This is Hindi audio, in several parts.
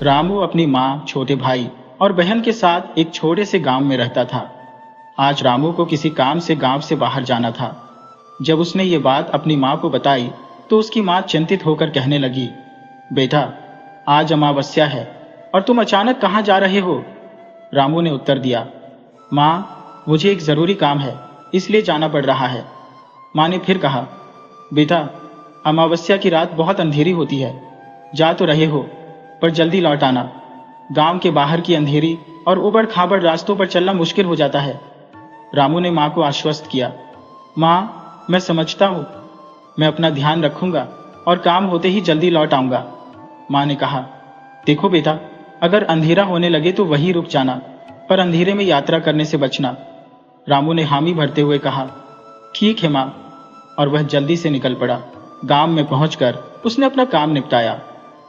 रामू अपनी माँ, छोटे भाई और बहन के साथ एक छोटे से गांव में रहता था। आज रामू को किसी काम से गांव से बाहर जाना था। जब उसने ये बात अपनी माँ को बताई तो उसकी माँ चिंतित होकर कहने लगी, बेटा, आज अमावस्या है और तुम अचानक कहाँ जा रहे हो? रामू ने उत्तर दिया, माँ, मुझे एक जरूरी काम है, इसलिए जाना पड़ रहा है। माँ ने फिर कहा, बेटा, अमावस्या की रात बहुत अंधेरी होती है, जा तो रहे हो पर जल्दी लौट आना। गांव के बाहर की अंधेरी और उबड़ खाबड़ रास्तों पर चलना मुश्किल हो जाता है। रामू ने माँ को आश्वस्त किया, माँ, मैं समझता हूँ, मैं अपना ध्यान रखूंगा और काम होते ही जल्दी लौट आऊंगा। माँ ने कहा, देखो बेटा, अगर अंधेरा होने लगे तो वहीं रुक जाना, पर अंधेरे में यात्रा करने से बचना। रामू ने हामी भरते हुए कहा, ठीक है माँ, और वह जल्दी से निकल पड़ा। गांव में पहुंचकर उसने अपना काम निपटाया,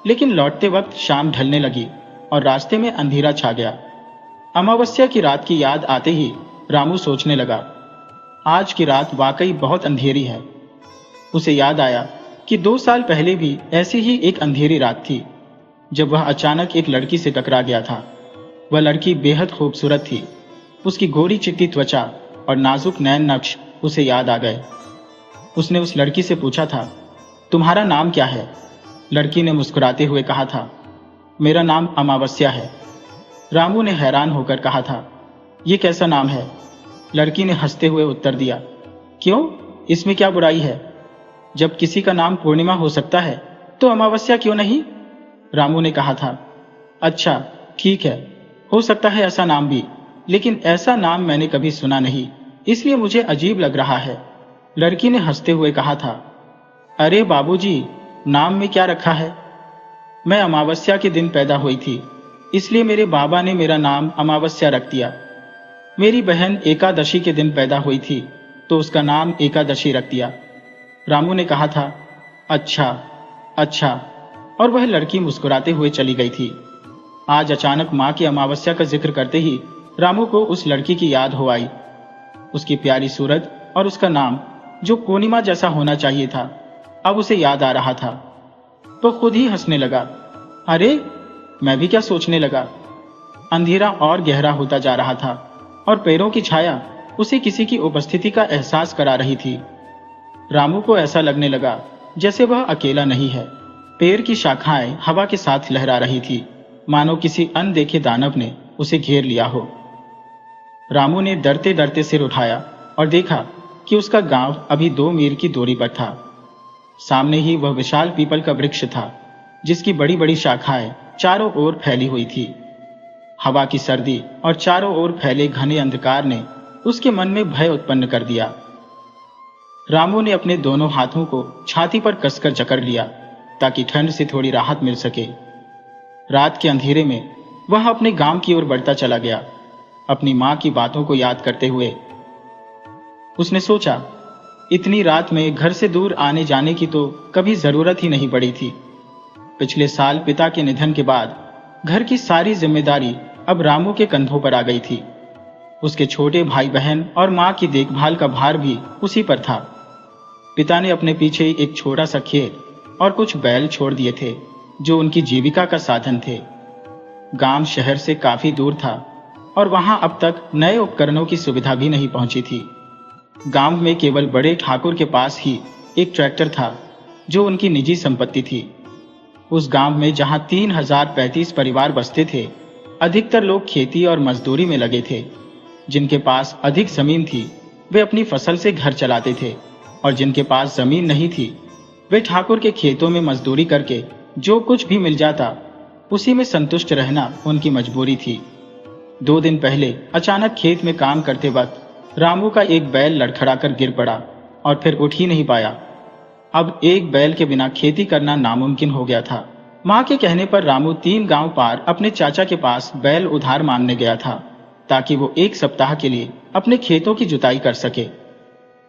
लेकिन लौटते वक्त शाम ढलने लगी और रास्ते में अंधेरा छा गया। अमावस्या की रात की याद आते ही रामू सोचने लगा, आज की रात वाकई बहुत अंधेरी है। उसे याद आया कि 2 साल पहले भी ऐसी ही एक अंधेरी रात थी, जब वह अचानक एक लड़की से टकरा गया था। वह लड़की बेहद खूबसूरत थी। उसकी गोरी चिट्टी त्वचा और नाजुक नैन नक्श उसे याद आ गए। उसने उस लड़की से पूछा था, तुम्हारा नाम क्या है? लड़की ने मुस्कुराते हुए कहा था, मेरा नाम अमावस्या है। रामू ने हैरान होकर कहा था, ये कैसा नाम है? लड़की ने हंसते हुए उत्तर दिया, क्यों, इसमें क्या बुराई है? जब किसी का नाम पूर्णिमा हो सकता है तो अमावस्या क्यों नहीं? रामू ने कहा था, अच्छा ठीक है, हो सकता है ऐसा नाम भी, लेकिन ऐसा नाम मैंने कभी सुना नहीं, इसलिए मुझे अजीब लग रहा है। लड़की ने हंसते हुए कहा था, अरे बाबूजी, नाम में क्या रखा है? मैं अमावस्या के दिन पैदा हुई थी, इसलिए मेरे बाबा ने मेरा नाम अमावस्या रख दिया। मेरी बहन एकादशी के दिन पैदा हुई थी, तो उसका नाम एकादशी रख दिया। रामू ने कहा था, अच्छा अच्छा, और वह लड़की मुस्कुराते हुए चली गई थी। आज अचानक माँ की अमावस्या का जिक्र करते ही रामू को उस लड़की की याद हो आई। उसकी प्यारी सूरत और उसका नाम, जो पूर्णिमा जैसा होना चाहिए था, अब उसे याद आ रहा था। तो खुद ही हंसने लगा, अरे, मैं भी क्या सोचने लगा। अंधेरा और गहरा होता जा रहा था और पैरों की छाया उसे किसी की उपस्थिति का एहसास करा रही थी। रामू को ऐसा लगने लगा जैसे वह अकेला नहीं है। पेड़ की शाखाएं हवा के साथ लहरा रही थी, मानो किसी अनदेखे दानव ने उसे घेर लिया हो। रामू ने डरते डरते सिर उठाया और देखा कि उसका गांव अभी 2 मील की दूरी पर था। सामने ही वह विशाल पीपल का वृक्ष था, जिसकी बड़ी बड़ी शाखाएं चारों ओर फैली हुई थी। हवा की सर्दी और चारों ओर फैले घने अंधकार ने उसके मन में भय उत्पन्न कर दिया। रामू ने अपने दोनों हाथों को छाती पर कसकर जकड़ लिया, ताकि ठंड से थोड़ी राहत मिल सके। रात के अंधेरे में वह अपने गांव की ओर बढ़ता चला गया, अपनी मां की बातों को याद करते हुए। उसने सोचा, इतनी रात में घर से दूर आने जाने की तो कभी जरूरत ही नहीं पड़ी थी। पिछले साल पिता के निधन के बाद घर की सारी जिम्मेदारी अब रामू के कंधों पर आ गई थी। उसके छोटे भाई बहन और मां की देखभाल का भार भी उसी पर था। पिता ने अपने पीछे एक छोटा सा खेत और कुछ बैल छोड़ दिए थे, जो उनकी जीविका का साधन थे। गांव शहर से काफी दूर था और वहां अब तक नए उपकरणों की सुविधा भी नहीं पहुंची थी। गांव में केवल बड़े ठाकुर के पास ही एक ट्रैक्टर था, जो उनकी निजी संपत्ति थी। उस गांव में जहां 3035 परिवार बसते थे, अधिकतर लोग खेती और मजदूरी में लगे थे। जिनके पास अधिक जमीन थी वे अपनी फसल से घर चलाते थे, और जिनके पास जमीन नहीं थी वे ठाकुर के खेतों में मजदूरी करके जो कुछ भी मिल जाता उसी में संतुष्ट रहना उनकी मजबूरी थी। 2 दिन पहले अचानक खेत में काम करते वक्त रामू का एक बैल लड़खड़ाकर गिर पड़ा और फिर उठ ही नहीं पाया। अब एक बैल के बिना खेती करना नामुमकिन हो गया था। माँ के कहने पर रामू 3 गांव पार अपने चाचा के पास बैल उधार मांगने गया था, ताकि वो 1 सप्ताह के लिए अपने खेतों की जुताई कर सके।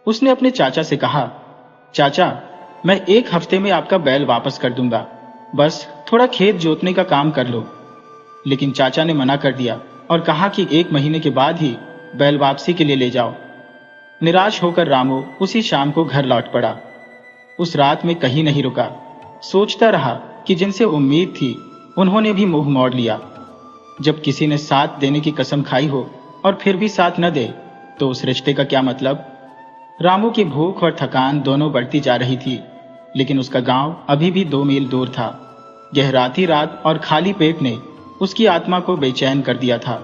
उसने अपने चाचा से कहा, चाचा, मैं 1 हफ्ते में आपका बैल वापस कर दूंगा, बस थोड़ा खेत जोतने का काम कर लो। लेकिन चाचा ने मना कर दिया और कहा कि 1 महीने के बाद ही बैल वापसी के लिए ले जाओ। निराश होकर रामू उसी शाम को घर लौट पड़ा। उस रात में कहीं नहीं रुका। सोचता रहा कि जिनसे उम्मीद थी उन्होंने भी मुंह मोड़ लिया। जब किसी ने साथ देने की कसम खाई हो और फिर भी साथ न दे, तो उस रिश्ते का क्या मतलब? रामू की भूख और थकान दोनों बढ़ती जा रही थी, लेकिन उसका गांव अभी भी 2 मील दूर था। गहराती रात और खाली पेट ने उसकी आत्मा को बेचैन कर दिया था।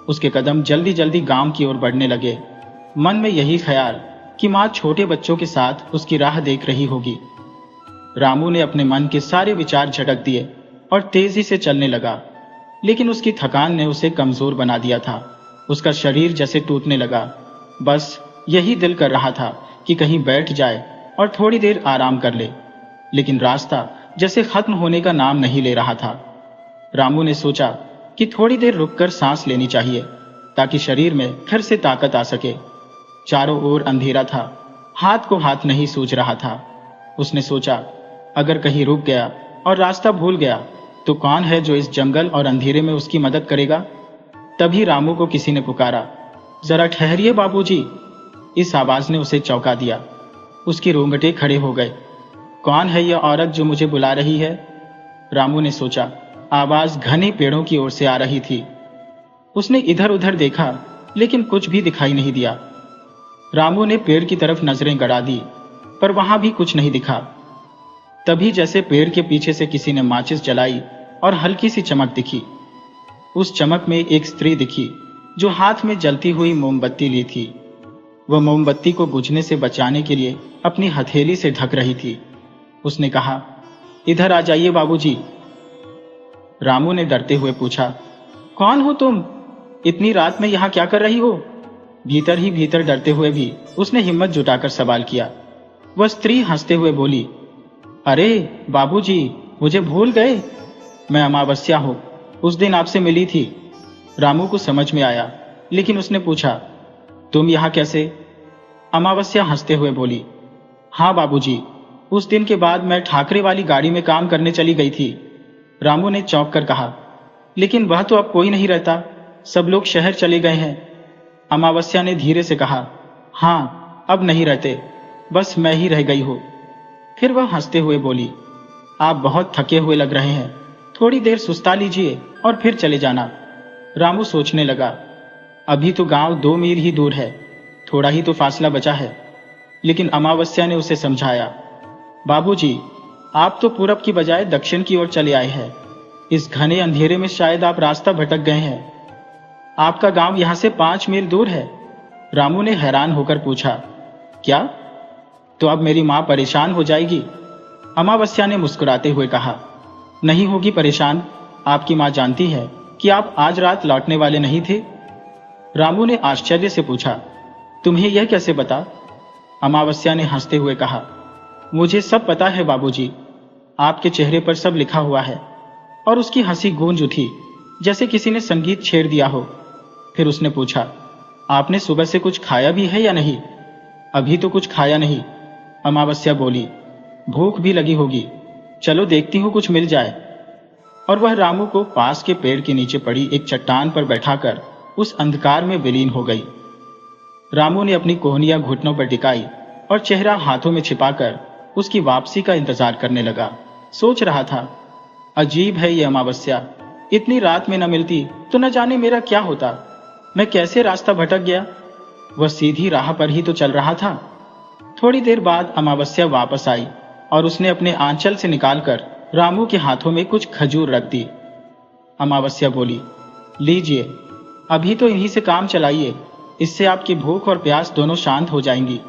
उसके कदम जल्दी जल्दी गांव की ओर बढ़ने लगे, मन में यही ख्याल कि माँ छोटे बच्चों के साथ उसकी राह देख रही होगी। रामू ने अपने मन के सारे विचार झटक दिए और तेजी से चलने लगा, लेकिन उसकी थकान ने उसे कमजोर बना दिया था। उसका शरीर जैसे टूटने लगा। बस यही दिल कर रहा था कि कहीं बैठ जाए और थोड़ी देर आराम कर ले, लेकिन रास्ता जैसे खत्म होने का नाम नहीं ले रहा था। रामू ने सोचा कि थोड़ी देर रुककर सांस लेनी चाहिए, ताकि शरीर में फिर से ताकत आ सके। चारों ओर अंधेरा था, हाथ को हाथ नहीं सूझ रहा था। उसने सोचा, अगर कहीं रुक गया और रास्ता भूल गया तो कौन है जो इस जंगल और अंधेरे में उसकी मदद करेगा? तभी रामू को किसी ने पुकारा, जरा ठहरिए बाबूजी। इस आवाज ने उसे चौंका दिया। उसके रोंगटे खड़े हो गए। कौन है यह औरत जो मुझे बुला रही है? रामू ने सोचा। आवाज घने पेड़ों की ओर से आ रही थी। उसने इधर उधर देखा, लेकिन कुछ भी दिखाई नहीं दिया। रामू ने पेड़ की तरफ नजरें गड़ा दी, पर वहां भी कुछ नहीं दिखा। तभी जैसे पेड़ के पीछे से किसी ने माचिस जलाई और हल्की सी चमक दिखी। उस चमक में एक स्त्री दिखी जो हाथ में जलती हुई मोमबत्ती ली थी। वह मोमबत्ती को बुझने से बचाने के लिए अपनी हथेली से ढक रही थी। उसने कहा, इधर आ जाइए बाबूजी। रामू ने डरते हुए पूछा, कौन हो तुम? इतनी रात में यहां क्या कर रही हो? भीतर ही भीतर डरते हुए भी उसने हिम्मत जुटाकर सवाल किया। वह स्त्री हंसते हुए बोली, अरे बाबूजी, मुझे भूल गए? मैं अमावस्या हूं, उस दिन आपसे मिली थी। रामू को समझ में आया, लेकिन उसने पूछा, तुम यहां कैसे? अमावस्या हंसते हुए बोली, हाँ बाबूजी, उस दिन के बाद मैं ठाकरे वाली गाड़ी में काम करने चली गई थी। रामू ने चौंक कर कहा, लेकिन वह तो अब कोई नहीं रहता, सब लोग शहर चले गए हैं। अमावस्या ने धीरे से कहा, हाँ, अब नहीं रहते, बस मैं ही रह गई हूं। फिर वह हंसते हुए बोली, आप बहुत थके हुए लग रहे हैं, थोड़ी देर सुस्ता लीजिए और फिर चले जाना। रामू सोचने लगा, अभी तो गांव 2 मील ही दूर है, थोड़ा ही तो फासला बचा है। लेकिन अमावस्या ने उसे समझाया, बाबूजी, आप तो पूरब की बजाय दक्षिण की ओर चले आए हैं। इस घने अंधेरे में शायद आप रास्ता भटक गए हैं। आपका गांव यहां से 5 मील दूर है। रामू ने हैरान होकर पूछा, क्या? तो अब मेरी मां परेशान हो जाएगी? अमावस्या ने मुस्कुराते हुए कहा, नहीं होगी परेशान, आपकी मां जानती है कि आप आज रात लौटने वाले नहीं थे। रामू ने आश्चर्य से पूछा, तुम्हें यह कैसे पता? अमावस्या ने हंसते हुए कहा, मुझे सब पता है बाबूजी, आपके चेहरे पर सब लिखा हुआ है। और उसकी हंसी गूंज उठी, जैसे किसी ने संगीत छेड़ दिया हो। फिर उसने पूछा, आपने सुबह से कुछ खाया भी है या नहीं? अभी तो कुछ खाया नहीं, अमावस्या बोली, भूख भी लगी होगी, चलो देखती हूं कुछ मिल जाए। और वह रामू को पास के पेड़ के नीचे पड़ी एक चट्टान पर बैठाकर उस अंधकार में विलीन हो गई। रामू ने अपनी कोहनियां घुटनों पर टिकाई और चेहरा हाथों में छिपाकर उसकी वापसी का इंतजार करने लगा। सोच रहा था, अजीब है ये अमावस्या, इतनी रात में न मिलती तो न जाने मेरा क्या होता, मैं कैसे रास्ता भटक गया। वह सीधी राह पर ही तो चल रहा था। थोड़ी देर बाद अमावस्या वापस आई और उसने अपने आंचल से निकालकर रामू के हाथों में कुछ खजूर रख दी। अमावस्या बोली, लीजिए, अभी तो इन्हीं से काम चलाइए, इससे आपकी भूख और प्यास दोनों शांत हो जाएंगी।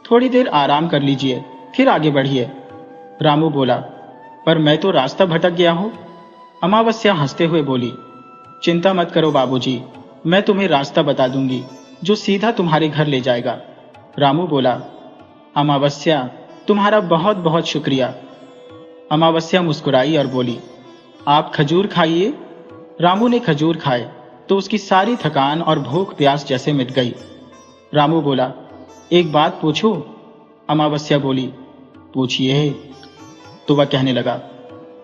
थोड़ी देर आराम कर लीजिए, फिर आगे बढ़िए। रामू बोला, पर मैं तो रास्ता भटक गया हूं। अमावस्या हंसते हुए बोली, चिंता मत करो बाबूजी, मैं तुम्हें रास्ता बता दूंगी जो सीधा तुम्हारे घर ले जाएगा। रामू बोला, अमावस्या, तुम्हारा बहुत बहुत शुक्रिया। अमावस्या मुस्कुराई और बोली, आप खजूर खाइए। रामू ने खजूर खाए तो उसकी सारी थकान और भूख प्यास जैसे मिट गई। रामू बोला, एक बात पूछूं? अमावस्या बोली, पूछिए। तो वह कहने लगा,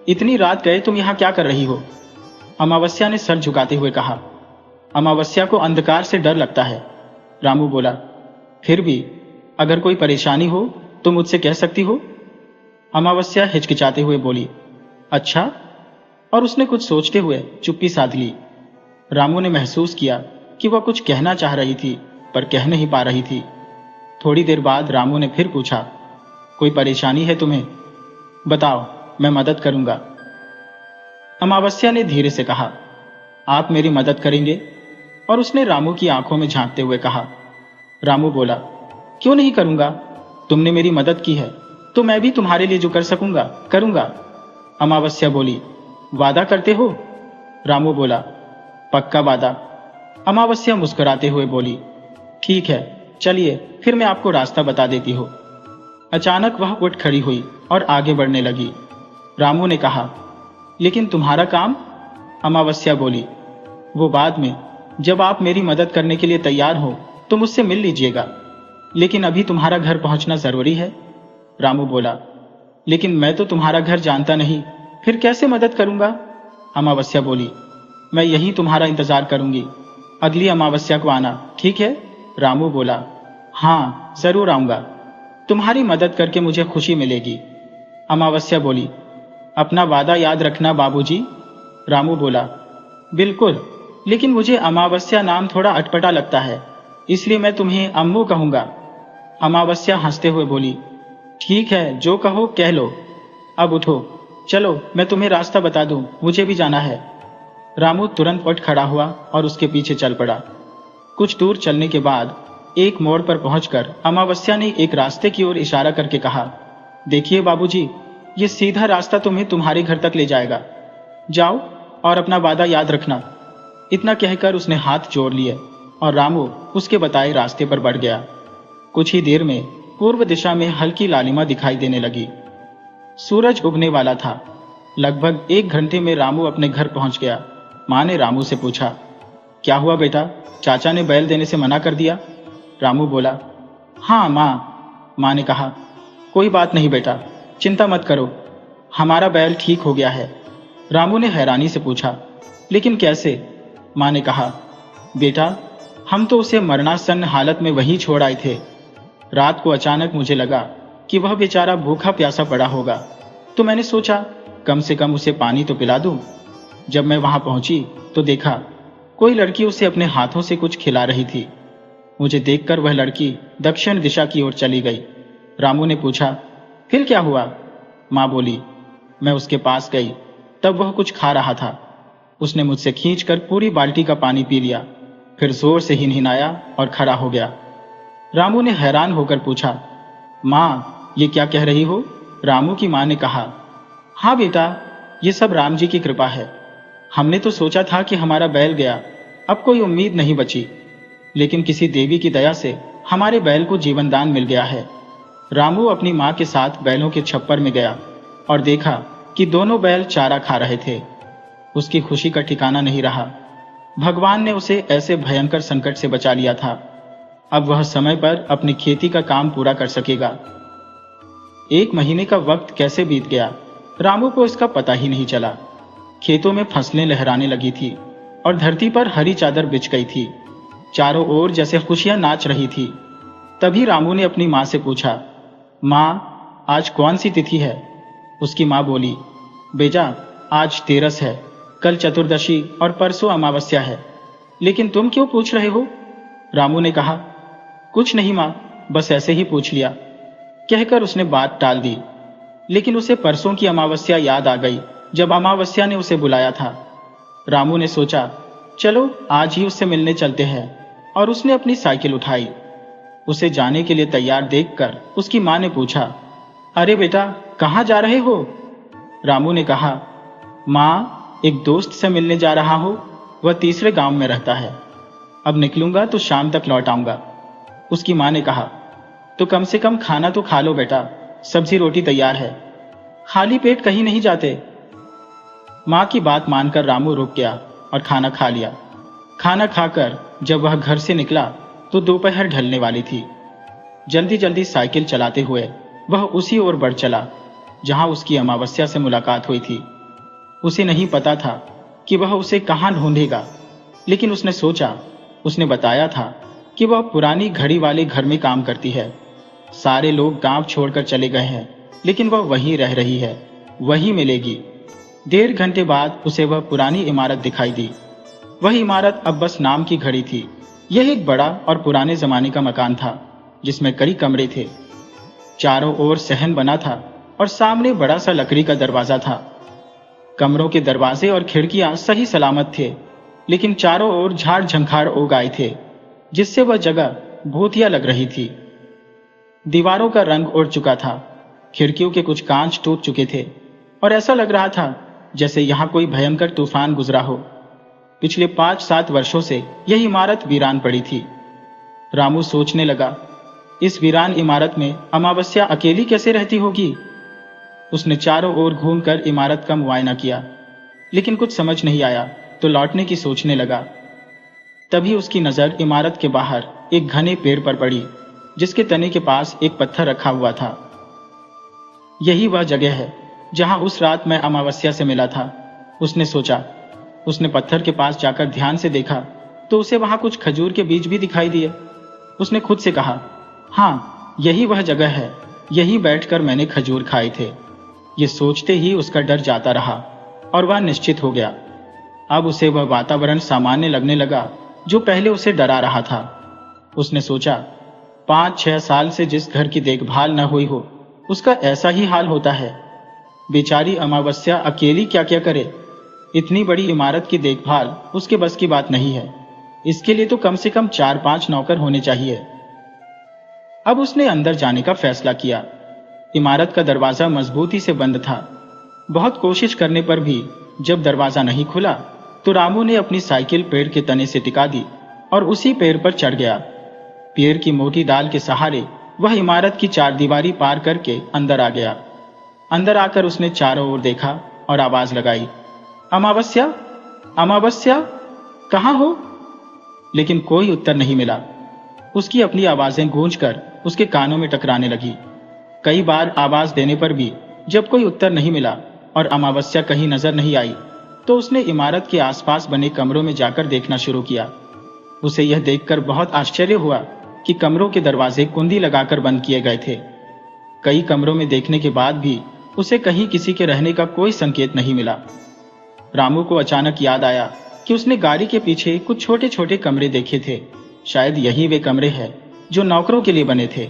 इतनी रात गए तुम यहां क्या कर रही हो? अमावस्या ने सर झुकाते हुए कहा, अमावस्या को अंधकार से डर लगता है। रामू बोला, फिर भी अगर कोई परेशानी हो तो मुझसे कह सकती हो। अमावस्या हिचकिचाते हुए बोली, अच्छा? और उसने कुछ सोचते हुए चुप्पी साध ली। रामू ने महसूस किया कि वह कुछ कहना चाह रही थी पर कह नहीं पा रही थी। थोड़ी देर बाद रामू ने फिर पूछा, कोई परेशानी है तुम्हें? बताओ, मैं मदद करूंगा। अमावस्या ने धीरे से कहा, आप मेरी मदद करेंगे? और उसने रामू की आंखों में झांकते हुए कहा। रामू बोला, क्यों नहीं करूंगा? तुमने मेरी मदद की है तो मैं भी तुम्हारे लिए जो कर सकूंगा करूंगा। अमावस्या बोली, वादा करते हो? रामू बोला, पक्का वादा। अमावस्या मुस्कुराते हुए बोली, ठीक है, चलिए फिर मैं आपको रास्ता बता देती हूँ। अचानक वह उठ खड़ी हुई और आगे बढ़ने लगी। रामू ने कहा, लेकिन तुम्हारा काम? अमावस्या बोली, वो बाद में, जब आप मेरी मदद करने के लिए तैयार हो तो मुझसे मिल लीजिएगा, लेकिन अभी तुम्हारा घर पहुंचना जरूरी है। रामू बोला, लेकिन मैं तो तुम्हारा घर जानता नहीं, फिर कैसे मदद करूंगा? अमावस्या बोली, मैं यहीं तुम्हारा इंतजार करूंगी, अगली अमावस्या को आना, ठीक है? रामू बोला, हाँ जरूर आऊंगा, तुम्हारी मदद करके मुझे खुशी मिलेगी। अमावस्या बोली, अपना वादा याद रखना बाबूजी। रामू बोला, बिल्कुल, लेकिन मुझे अमावस्या नाम थोड़ा अटपटा लगता है, इसलिए मैं तुम्हें अम्मू कहूंगा। अमावस्या हंसते हुए बोली, ठीक है, जो कहो कह लो। अब उठो, चलो मैं तुम्हें रास्ता बता दूं, मुझे भी जाना है। रामू तुरंत उठ खड़ा हुआ और उसके पीछे चल पड़ा। कुछ दूर चलने के बाद एक मोड़ पर पहुंचकर अमावस्या ने एक रास्ते की ओर इशारा करके कहा, देखिए बाबूजी, ये सीधा रास्ता तुम्हें तुम्हारे घर तक ले जाएगा, जाओ और अपना वादा याद रखना। इतना कहकर उसने हाथ जोड़ लिए और रामू उसके बताए रास्ते पर बढ़ गया। कुछ ही देर में पूर्व दिशा में हल्की लालिमा दिखाई देने लगी। सूरज उगने वाला था। लगभग 1 घंटे में रामू अपने घर पहुंच गया। माँ ने रामू से पूछा, क्या हुआ बेटा, चाचा ने बैल देने से मना कर दिया? रामू बोला, हाँ माँ ने कहा, कोई बात नहीं बेटा, चिंता मत करो, हमारा बैल ठीक हो गया है। रामू ने हैरानी से पूछा, लेकिन कैसे? माँ ने कहा, बेटा, हम तो उसे मरणासन्न हालत में वहीं छोड़ आए थे। रात को अचानक मुझे लगा कि वह बेचारा भूखा प्यासा पड़ा होगा, तो मैंने सोचा कम से कम उसे पानी तो पिला दूं। जब मैं वहां पहुंची तो देखा कोई लड़की उसे अपने हाथों से कुछ खिला रही थी। मुझे देखकर वह लड़की दक्षिण दिशा की ओर चली गई। रामू ने पूछा, फिर क्या हुआ? माँ बोली, मैं उसके पास गई, तब वह कुछ खा रहा था। उसने मुझसे खींचकर पूरी बाल्टी का पानी पी लिया, फिर जोर से हिनहिनाया और खड़ा हो गया। रामू ने हैरान होकर पूछा, माँ ये क्या कह रही हो? रामू की माँ ने कहा, हाँ बेटा, ये सब राम जी की कृपा है। हमने तो सोचा था कि हमारा बैल गया, अब कोई उम्मीद नहीं बची, लेकिन किसी देवी की दया से हमारे बैल को जीवन दान मिल गया है। रामू अपनी माँ के साथ बैलों के छप्पर में गया और देखा कि दोनों बैल चारा खा रहे थे। उसकी खुशी का ठिकाना नहीं रहा। भगवान ने उसे ऐसे भयंकर संकट से बचा लिया था। अब वह समय पर अपनी खेती का काम पूरा कर सकेगा। 1 महीने का वक्त कैसे बीत गया, रामू को इसका पता ही नहीं चला। खेतों में फसलें लहराने लगी थी और धरती पर हरी चादर बिछ गई थी। चारों ओर जैसे खुशियां नाच रही थी। तभी रामू ने अपनी माँ से पूछा, माँ आज कौन सी तिथि है? उसकी माँ बोली, बेटा आज तेरस है, कल चतुर्दशी और परसों अमावस्या है। लेकिन तुम क्यों पूछ रहे हो? रामू ने कहा, कुछ नहीं माँ, बस ऐसे ही पूछ लिया। कहकर उसने बात टाल दी। लेकिन उसे परसों की अमावस्या याद आ गई, जब अमावस्या ने उसे बुलाया था। रामू ने सोचा, चलो आज ही उससे मिलने चलते हैं, और उसने अपनी साइकिल उठाई। उसे जाने के लिए तैयार देखकर उसकी माँ ने पूछा, अरे बेटा कहाँ जा रहे हो? रामू ने कहा, माँ एक दोस्त से मिलने जा रहा हूँ, वह तीसरे गांव में रहता है। अब निकलूंगा तो शाम तक लौट आऊंगा। उसकी माँ ने कहा, तो कम से कम खाना तो खा लो बेटा, सब्जी रोटी तैयार है, खाली पेट कहीं नहीं जाते। माँ की बात मानकर रामू रुक गया और खाना खा लिया। खाना खाकर जब वह घर से निकला तो दोपहर ढलने वाली थी। जल्दी जल्दी साइकिल चलाते हुए वह उसी ओर बढ़ चला जहां उसकी अमावस्या से मुलाकात हुई थी। उसे नहीं पता था कि वह उसे कहां ढूंढेगा, लेकिन उसने सोचा, उसने बताया था कि वह पुरानी घड़ी वाले घर में काम करती है। सारे लोग गांव छोड़कर चले गए हैं, लेकिन वह वहीं रह रही है, वहीं मिलेगी। डेढ़ घंटे बाद उसे वह पुरानी इमारत दिखाई दी। वह इमारत अब बस नाम की घड़ी थी। यह एक बड़ा और पुराने जमाने का मकान था, जिसमें कई कमरे थे। चारों ओर सहन बना था और सामने बड़ा सा लकड़ी का दरवाजा था। कमरों के दरवाजे और खिड़कियां सही सलामत थे, लेकिन चारों ओर झाड़ झंखाड़ उग आए थे, जिससे वह जगह भूतिया लग रही थी। दीवारों का रंग उड़ चुका था, खिड़कियों के कुछ कांच टूट चुके थे और ऐसा लग रहा था जैसे यहां कोई भयंकर तूफान गुजरा हो। पिछले 5-7 वर्षों से यह इमारत वीरान पड़ी थी। रामू सोचने लगा, इस वीरान इमारत में अमावस्या अकेली कैसे रहती होगी। उसने चारों ओर घूमकर इमारत का मुआयना किया, लेकिन कुछ समझ नहीं आया तो लौटने की सोचने लगा। तभी उसकी नजर इमारत के बाहर एक घने पेड़ पर पड़ी, जिसके तने के पास एक पत्थर रखा हुआ था। यही वह जगह है जहां उस रात मैं अमावस्या से मिला था, उसने सोचा। उसने पत्थर के पास जाकर ध्यान से देखा तो उसे वहां कुछ खजूर के बीज भी दिखाई दिए। उसने खुद से कहा, हाँ, यही वह जगह है, यही बैठकर मैंने खजूर खाए थे। ये सोचते ही उसका डर जाता रहा और वह निश्चित हो गया। अब उसे वह वातावरण सामान्य लगने लगा जो पहले उसे डरा रहा था। उसने सोचा, 5-6 साल से जिस घर की देखभाल न हुई हो, उसका ऐसा ही हाल होता है। बेचारी अमावस्या अकेली क्या क्या करे। इतनी बड़ी इमारत की देखभाल उसके बस की बात नहीं है। इसके लिए तो कम से कम 4-5 नौकर होने चाहिए। अब उसने अंदर जाने का फैसला किया। इमारत का दरवाजा मजबूती से बंद था। बहुत कोशिश करने पर भी जब दरवाजा नहीं खुला तो रामू ने अपनी साइकिल पेड़ के तने से टिका दी और उसी पेड़ पर चढ़ गया। पेड़ की मोटी डाल के सहारे वह इमारत की चारदीवारी पार करके अंदर आ गया। अंदर आकर उसने चारों ओर देखा और आवाज लगाई, अमावस्या, अमावस्या, कहाँ हो? लेकिन कोई उत्तर नहीं मिला। उसकी अपनी आवाजें गूंजकर उसके कानों में टकराने लगी। कई बार आवाज देने पर भी जब कोई उत्तर नहीं मिला और अमावस्या कहीं नजर नहीं आई तो उसने इमारत के आसपास बने कमरों में जाकर देखना शुरू किया। उसे यह देखकर बहुत आश्चर्य हुआ कि कमरों के दरवाजे कुंडी लगाकर बंद किए गए थे। कई कमरों में देखने के बाद भी उसे कहीं किसी के रहने का कोई संकेत नहीं मिला। रामू को अचानक याद आया कि उसने गाड़ी के पीछे कुछ छोटे छोटे कमरे देखे थे। शायद यही वे कमरे हैं जो नौकरों के लिए बने थे।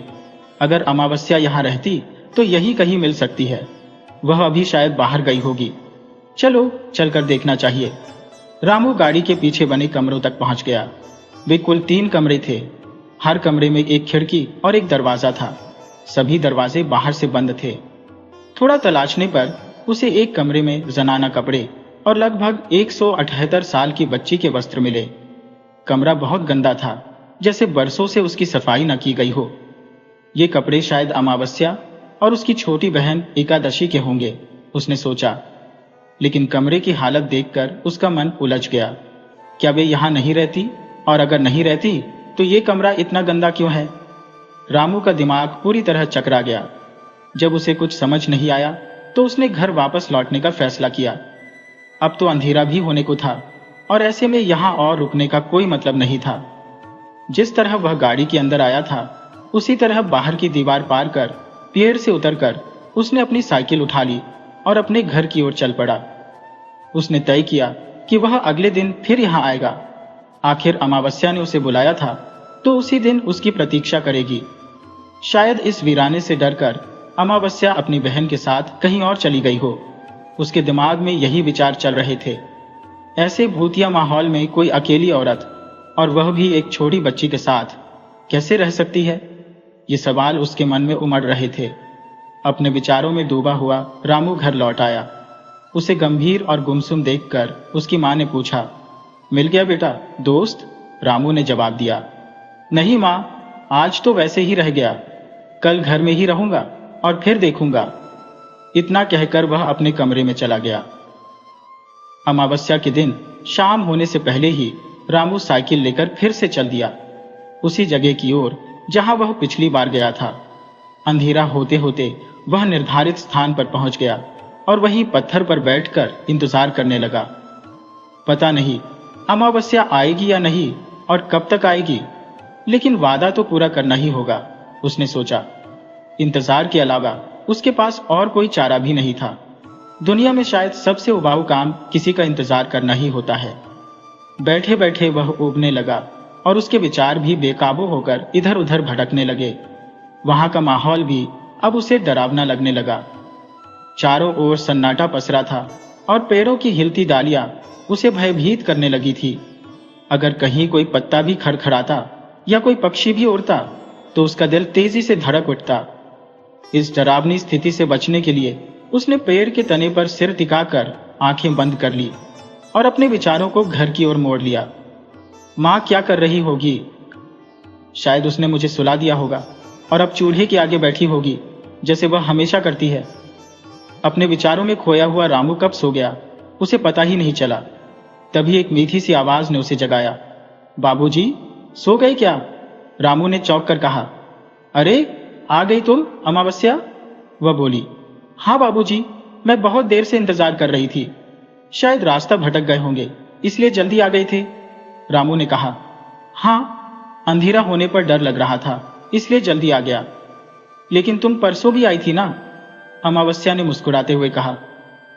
अगर अमावस्या यहाँ रहती तो यही कहीं मिल सकती है। वह अभी शायद बाहर गई होगी। चलो चलकर देखना चाहिए। रामू गाड़ी के पीछे बने कमरों तक पहुंच गया। वे कुल 3 कमरे थे। हर कमरे में एक खिड़की और एक दरवाजा था। सभी दरवाजे बाहर से बंद थे। थोड़ा तलाशने पर उसे एक कमरे में जनाना कपड़े और लगभग 178 साल की बच्ची के वस्त्र मिले। कमरा बहुत गंदा था, जैसे बरसों से उसकी सफाई न की गई हो। ये कपड़े शायद अमावस्या और उसकी छोटी बहन एकादशी के होंगे, उसने सोचा। लेकिन कमरे की हालत देखकर उसका मन उलझ गया। क्या वे यहाँ नहीं रहती? और अगर नहीं रहती तो ये कमरा इतना गंदा क्यों है? रामू का दिमाग पूरी तरह चकरा गया। जब उसे कुछ समझ नहीं आया तो उसने घर वापस लौटने का फैसला किया। अब तो अंधेरा भी होने को था और ऐसे में यहाँ और रुकने का कोई मतलब नहीं था। जिस तरह वह गाड़ी के अंदर आया था उसी तरह बाहर की दीवार पार कर पेड़ से उतरकर उसने अपनी साइकिल उठा ली और अपने घर की ओर चल पड़ा। उसने तय किया कि वह अगले दिन फिर यहाँ आएगा। आखिर अमावस्या ने उसे बुलाया था तो उसी दिन उसकी प्रतीक्षा करेगी। शायद इस वीराने से डरकर अमावस्या अपनी बहन के साथ कहीं और चली गई हो। उसके दिमाग में यही विचार चल रहे थे। ऐसे भूतिया माहौल में कोई अकेली औरत, और वह भी एक छोटी बच्ची के साथ, कैसे रह सकती है? ये सवाल उसके मन में उमड़ रहे थे। अपने विचारों में डूबा हुआ रामू घर लौट आया। उसे गंभीर और गुमसुम देखकर उसकी मां ने पूछा, मिल गया बेटा दोस्त? रामू ने जवाब दिया, नहीं मां, आज तो वैसे ही रह गया। कल घर में ही रहूंगा और फिर देखूंगा। इतना कहकर वह अपने कमरे में चला गया। अमावस्या के दिन शाम होने से पहले ही रामू साइकिल लेकर फिर से चल दिया, उसी जगह की ओर जहां वह पिछली बार गया था। अंधेरा होते होते वह निर्धारित स्थान पर पहुंच गया और वहीं पत्थर पर बैठकर इंतजार करने लगा। पता नहीं अमावस्या आएगी या नहीं और कब तक आएगी, लेकिन वादा तो पूरा करना ही होगा, उसने सोचा। इंतजार के अलावा उसके पास और कोई चारा भी नहीं था। दुनिया में शायद सबसे उबाऊ काम किसी का इंतजार करना ही होता है। बैठे बैठे वह ऊबने लगा और उसके विचार भी बेकाबू होकर इधर उधर भटकने लगे। वहां का माहौल भी अब उसे डरावना लगने लगा। चारों ओर सन्नाटा पसरा था और पेड़ों की हिलती डालियां उसे भयभीत करने लगी थी। अगर कहीं कोई पत्ता भी खड़खड़ाता या कोई पक्षी भी उड़ता तो उसका दिल तेजी से धड़क उठता। इस डरावनी स्थिति से बचने के लिए उसने पेड़ के तने पर सिर टिकाकर आंखें बंद कर ली और अपने विचारों को घर की ओर मोड़ लिया। माँ क्या कर रही होगी? शायद उसने मुझे सुला दिया होगा और अब चूल्हे के आगे बैठी होगी जैसे वह हमेशा करती है। अपने विचारों में खोया हुआ रामू कब सो गया उसे पता ही नहीं चला। तभी एक मीठी सी आवाज ने उसे जगाया। बाबूजी, सो गए क्या? रामू ने चौंक कर कहा। अरे, आ गई तुम अमावस्या? वह बोली। हाँ बाबूजी, मैं बहुत देर से इंतजार कर रही थी। शायद रास्ता भटक गए होंगे इसलिए जल्दी आ गए थे, रामू ने कहा। हाँ, अंधेरा होने पर डर लग रहा था इसलिए जल्दी आ गया। लेकिन तुम परसों भी आई थी ना? अमावस्या ने मुस्कुराते हुए कहा।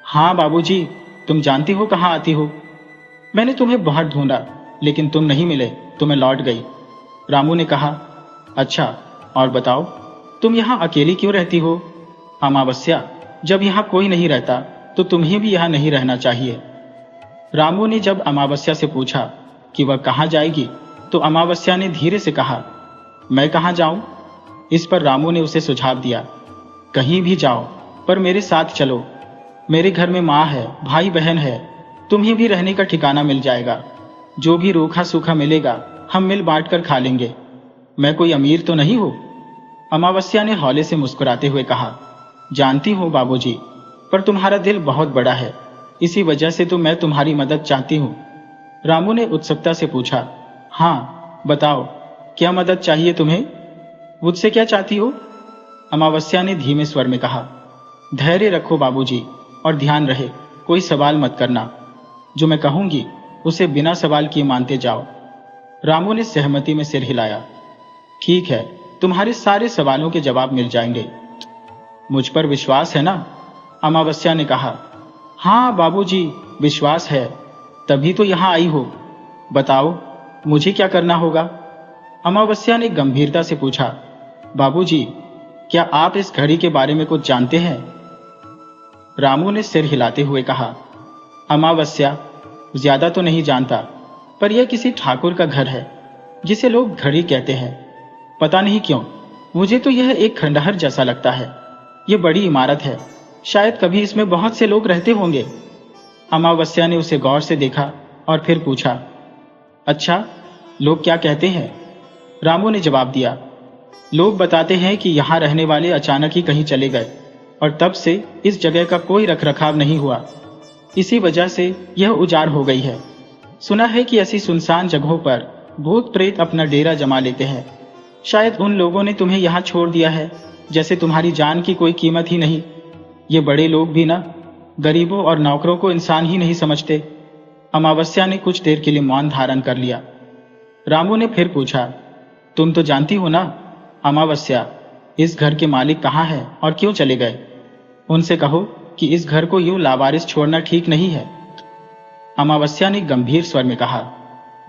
हाँ बाबूजी, तुम जानती हो कहाँ आती हो। मैंने तुम्हें बहुत ढूंढा लेकिन तुम नहीं मिले तो मैं लौट गई, रामू ने कहा। अच्छा, और बताओ तुम यहाँ अकेली क्यों रहती हो? अमावस्या, जब यहाँ कोई नहीं रहता तो तुम्हें भी यहाँ नहीं रहना चाहिए। रामू ने जब अमावस्या से पूछा कि वह कहाँ जाएगी तो अमावस्या ने धीरे से कहा, मैं कहाँ जाऊं? इस पर रामू ने उसे सुझाव दिया, कहीं भी जाओ पर मेरे साथ चलो। मेरे घर में माँ है, भाई बहन है, तुम्हें भी रहने का ठिकाना मिल जाएगा। जो भी रूखा सूखा मिलेगा हम मिल बांट कर खा लेंगे। मैं कोई अमीर तो नहीं हूं? अमावस्या ने हौले से मुस्कुराते हुए कहा। जानती हूं बाबूजी, पर तुम्हारा दिल बहुत बड़ा है, इसी वजह से तो मैं तुम्हारी मदद चाहती हूँ। रामू ने उत्सुकता से पूछा। हाँ बताओ, क्या मदद चाहिए तुम्हें? मुझसे क्या चाहती हो? अमावस्या ने धीमे स्वर में कहा। धैर्य रखो बाबूजी, और ध्यान रहे कोई सवाल मत करना। जो मैं कहूंगी उसे बिना सवाल किए मानते जाओ। रामू ने सहमति में सिर हिलाया। ठीक है, तुम्हारे सारे सवालों के जवाब मिल जाएंगे। मुझ पर विश्वास है ना? अमावस्या ने कहा। हाँ बाबूजी, विश्वास है, तभी तो यहाँ आई हो। बताओ मुझे क्या करना होगा? अमावस्या ने गंभीरता से पूछा। बाबूजी, क्या आप इस घड़ी के बारे में कुछ जानते हैं? रामू ने सिर हिलाते हुए कहा। अमावस्या, ज्यादा तो नहीं जानता, पर यह किसी ठाकुर का घर है जिसे लोग घड़ी कहते हैं। पता नहीं क्यों मुझे तो यह एक खंडहर जैसा लगता है। यह बड़ी इमारत है, शायद कभी इसमें बहुत से लोग रहते होंगे। अमावस्या ने उसे गौर से देखा और फिर पूछा। अच्छा, लोग क्या कहते हैं? रामू ने जवाब दिया। लोग बताते हैं कि यहाँ रहने वाले अचानक ही कहीं चले गए और तब से इस जगह का कोई रखरखाव नहीं हुआ। इसी वजह से यह उजाड़ हो गई है। सुना है कि ऐसी सुनसान जगहों पर भूत प्रेत अपना डेरा जमा लेते हैं। शायद उन लोगों ने तुम्हें यहाँ छोड़ दिया है जैसे तुम्हारी जान की कोई कीमत ही नहीं। ये बड़े लोग भी ना गरीबों और नौकरों को इंसान ही नहीं समझते। अमावस्या ने कुछ देर के लिए मौन धारण कर लिया। रामू ने फिर पूछा। तुम तो जानती हो ना अमावस्या, इस घर के मालिक कहाँ हैं और क्यों चले गए? उनसे कहो कि इस घर को यूं लावारिस छोड़ना ठीक नहीं है। अमावस्या ने गंभीर स्वर में कहा।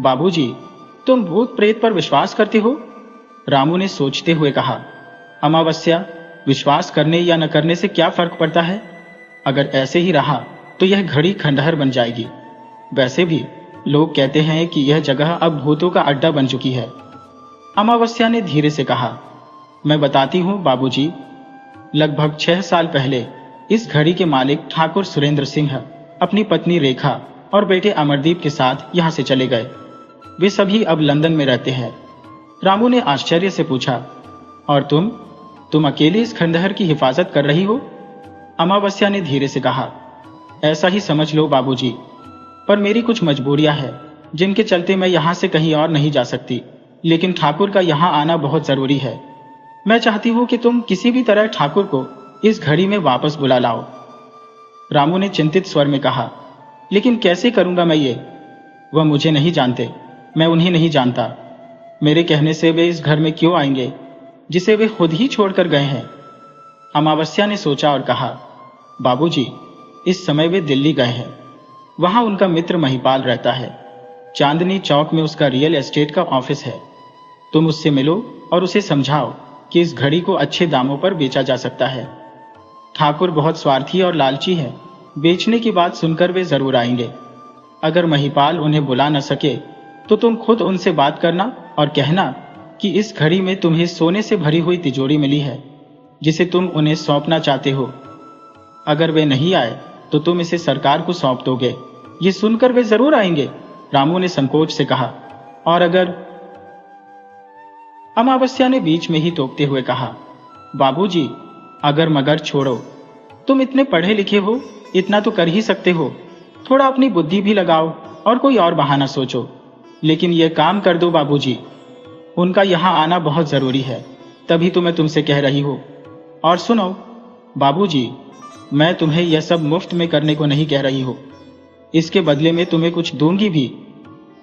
बाबूजी, तुम भूत प्रेत पर विश्वास करते हो? रामू ने सोचते हुए कहा। अमावस्या, विश्वास करने या न करने से क्या फर्क पड़ता है? अगर ऐसे ही रहा तो यह घड़ी खंडहर बन जाएगी। वैसे भी लोग कहते हैं कि यह जगह अब भूतों का अड्डा बन चुकी है। अमावस्या ने धीरे से कहा। मैं बताती हूँ बाबूजी, लगभग 6 साल पहले इस घड़ी के मालिक ठाकुर सुरेंद्र सिंह अपनी पत्नी रेखा और बेटे अमरदीप के साथ यहाँ से चले गए। वे सभी अब लंदन में रहते हैं। रामू ने आश्चर्य से पूछा। और तुम अकेले इस खंडहर की हिफाजत कर रही हो? अमावस्या ने धीरे से कहा। ऐसा ही समझ लो बाबूजी, पर मेरी कुछ मजबूरियां हैं जिनके चलते मैं यहाँ से कहीं और नहीं जा सकती। लेकिन ठाकुर का यहाँ आना बहुत जरूरी है। मैं चाहती हूँ कि तुम किसी भी तरह ठाकुर को इस घड़ी में वापस बुला लाओ। रामू ने चिंतित स्वर में कहा। लेकिन कैसे करूंगा मैं ये? वह मुझे नहीं जानते, मैं उन्हें नहीं जानता। मेरे कहने से वे इस घर में क्यों आएंगे जिसे वे खुद ही छोड़कर गए हैं? अमावस्या ने सोचा और कहा। बाबूजी, इस समय वे दिल्ली गए हैं। वहां उनका मित्र महिपाल रहता है। चांदनी चौक में उसका रियल एस्टेट का ऑफिस है। तुम उससे मिलो और उसे समझाओ कि इस घड़ी को अच्छे दामों पर बेचा जा सकता है। ठाकुर बहुत स्वार्थी और लालची है। बेचने की बात सुनकर वे जरूर आएंगे। अगर महिपाल उन्हें बुला न सके तो तुम खुद उनसे बात करना और कहना कि इस घड़ी में तुम्हें सोने से भरी हुई तिजोरी मिली है जिसे तुम उन्हें सौंपना चाहते हो। अगर वे नहीं आए तो तुम इसे सरकार को सौंप दोगे। ये सुनकर वे जरूर आएंगे, रामू ने संकोच से कहा। और अगर, अमावस्या ने बीच में ही टोकते हुए कहा, बाबूजी, अगर मगर छोड़ो, तुम इतने पढ़े लिखे हो, इतना तो कर ही सकते हो। थोड़ा अपनी बुद्धि भी लगाओ और कोई और बहाना सोचो। लेकिन यह काम कर दो बाबूजी। उनका यहां आना बहुत जरूरी है, तभी तो मैं तुमसे कह रही हूं। और सुनो बाबूजी, मैं तुम्हें यह सब मुफ्त में करने को नहीं कह रही हूं। इसके बदले में तुम्हें कुछ दूंगी भी।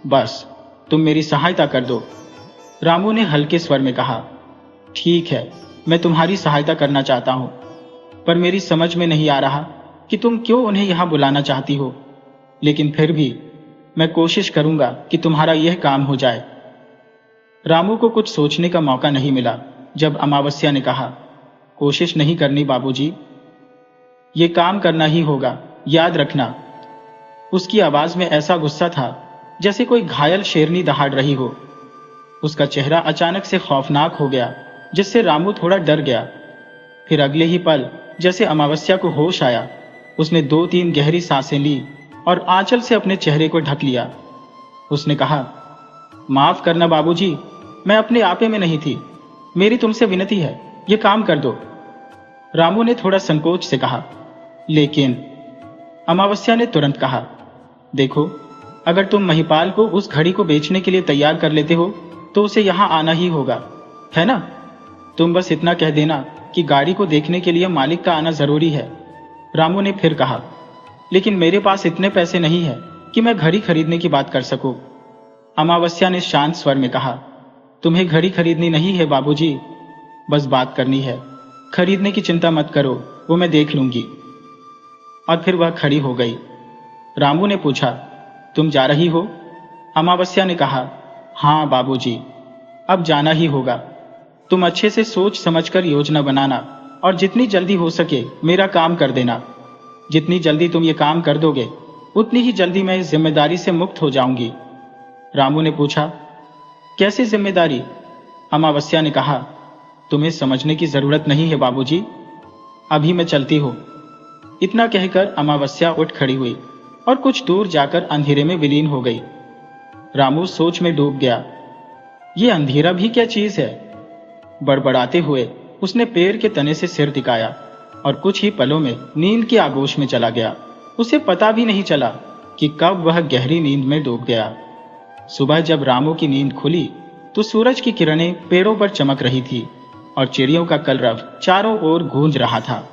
बस तुम मेरी सहायता कर दो। रामू ने हल्के स्वर में कहा, ठीक है, मैं तुम्हारी सहायता करना चाहता हूं, पर मेरी समझ में नहीं आ रहा कि तुम क्यों उन्हें यहां बुलाना चाहती हो। लेकिन फिर भी मैं कोशिश करूंगा कि तुम्हारा यह काम हो जाए। रामू को कुछ सोचने का मौका नहीं मिला जब अमावस्या ने कहा, कोशिश नहीं करनी बाबूजी, ये काम करना ही होगा, याद रखना। उसकी आवाज में ऐसा गुस्सा था जैसे कोई घायल शेरनी दहाड़ रही हो। उसका चेहरा अचानक से खौफनाक हो गया, जिससे रामू थोड़ा डर गया। फिर अगले ही पल जैसे अमावस्या को होश आया, उसने 2-3 गहरी सांसें ली और आंचल से अपने चेहरे को ढक लिया। उसने कहा, माफ करना बाबूजी, मैं अपने आपे में नहीं थी। मेरी तुमसे विनती है, ये काम कर दो। रामू ने थोड़ा संकोच से कहा, लेकिन, अमावस्या ने तुरंत कहा, देखो, अगर तुम महिपाल को उस घड़ी को बेचने के लिए तैयार कर लेते हो तो उसे यहां आना ही होगा, है ना? तुम बस इतना कह देना कि गाड़ी को देखने के लिए मालिक का आना जरूरी है। रामू ने फिर कहा, लेकिन मेरे पास इतने पैसे नहीं है कि मैं घड़ी खरीदने की बात कर सकूं। अमावस्या ने शांत स्वर में कहा, तुम्हें घड़ी खरीदनी नहीं है बाबूजी, बस बात करनी है। खरीदने की चिंता मत करो, वो मैं देख लूंगी। और फिर वह खड़ी हो गई। रामू ने पूछा, तुम जा रही हो? अमावस्या ने कहा, हाँ बाबूजी, अब जाना ही होगा। तुम अच्छे से सोच समझकर योजना बनाना और जितनी जल्दी हो सके मेरा काम कर देना। जितनी जल्दी तुम ये काम कर दोगे उतनी ही जल्दी मैं इस जिम्मेदारी से मुक्त हो जाऊंगी। रामू ने पूछा, कैसी जिम्मेदारी? अमावस्या ने कहा, तुम्हें समझने की जरूरत नहीं है बाबूजी, अभी मैं चलती हूं। इतना कहकर अमावस्या उठ खड़ी हुई और कुछ दूर जाकर अंधेरे में विलीन हो गई। रामू सोच में डूब गया। ये अंधेरा भी क्या चीज है? बड़बड़ाते हुए उसने पेड़ के तने से सिर टिकाया और कुछ ही पलों में नींद के आगोश में चला गया। उसे पता भी नहीं चला कि कब वह गहरी नींद में डूब गया। सुबह जब रामू की नींद खुली तो सूरज की किरणें पेड़ों पर चमक रही थी और चिड़ियों का कलरव चारों ओर गूंज रहा था।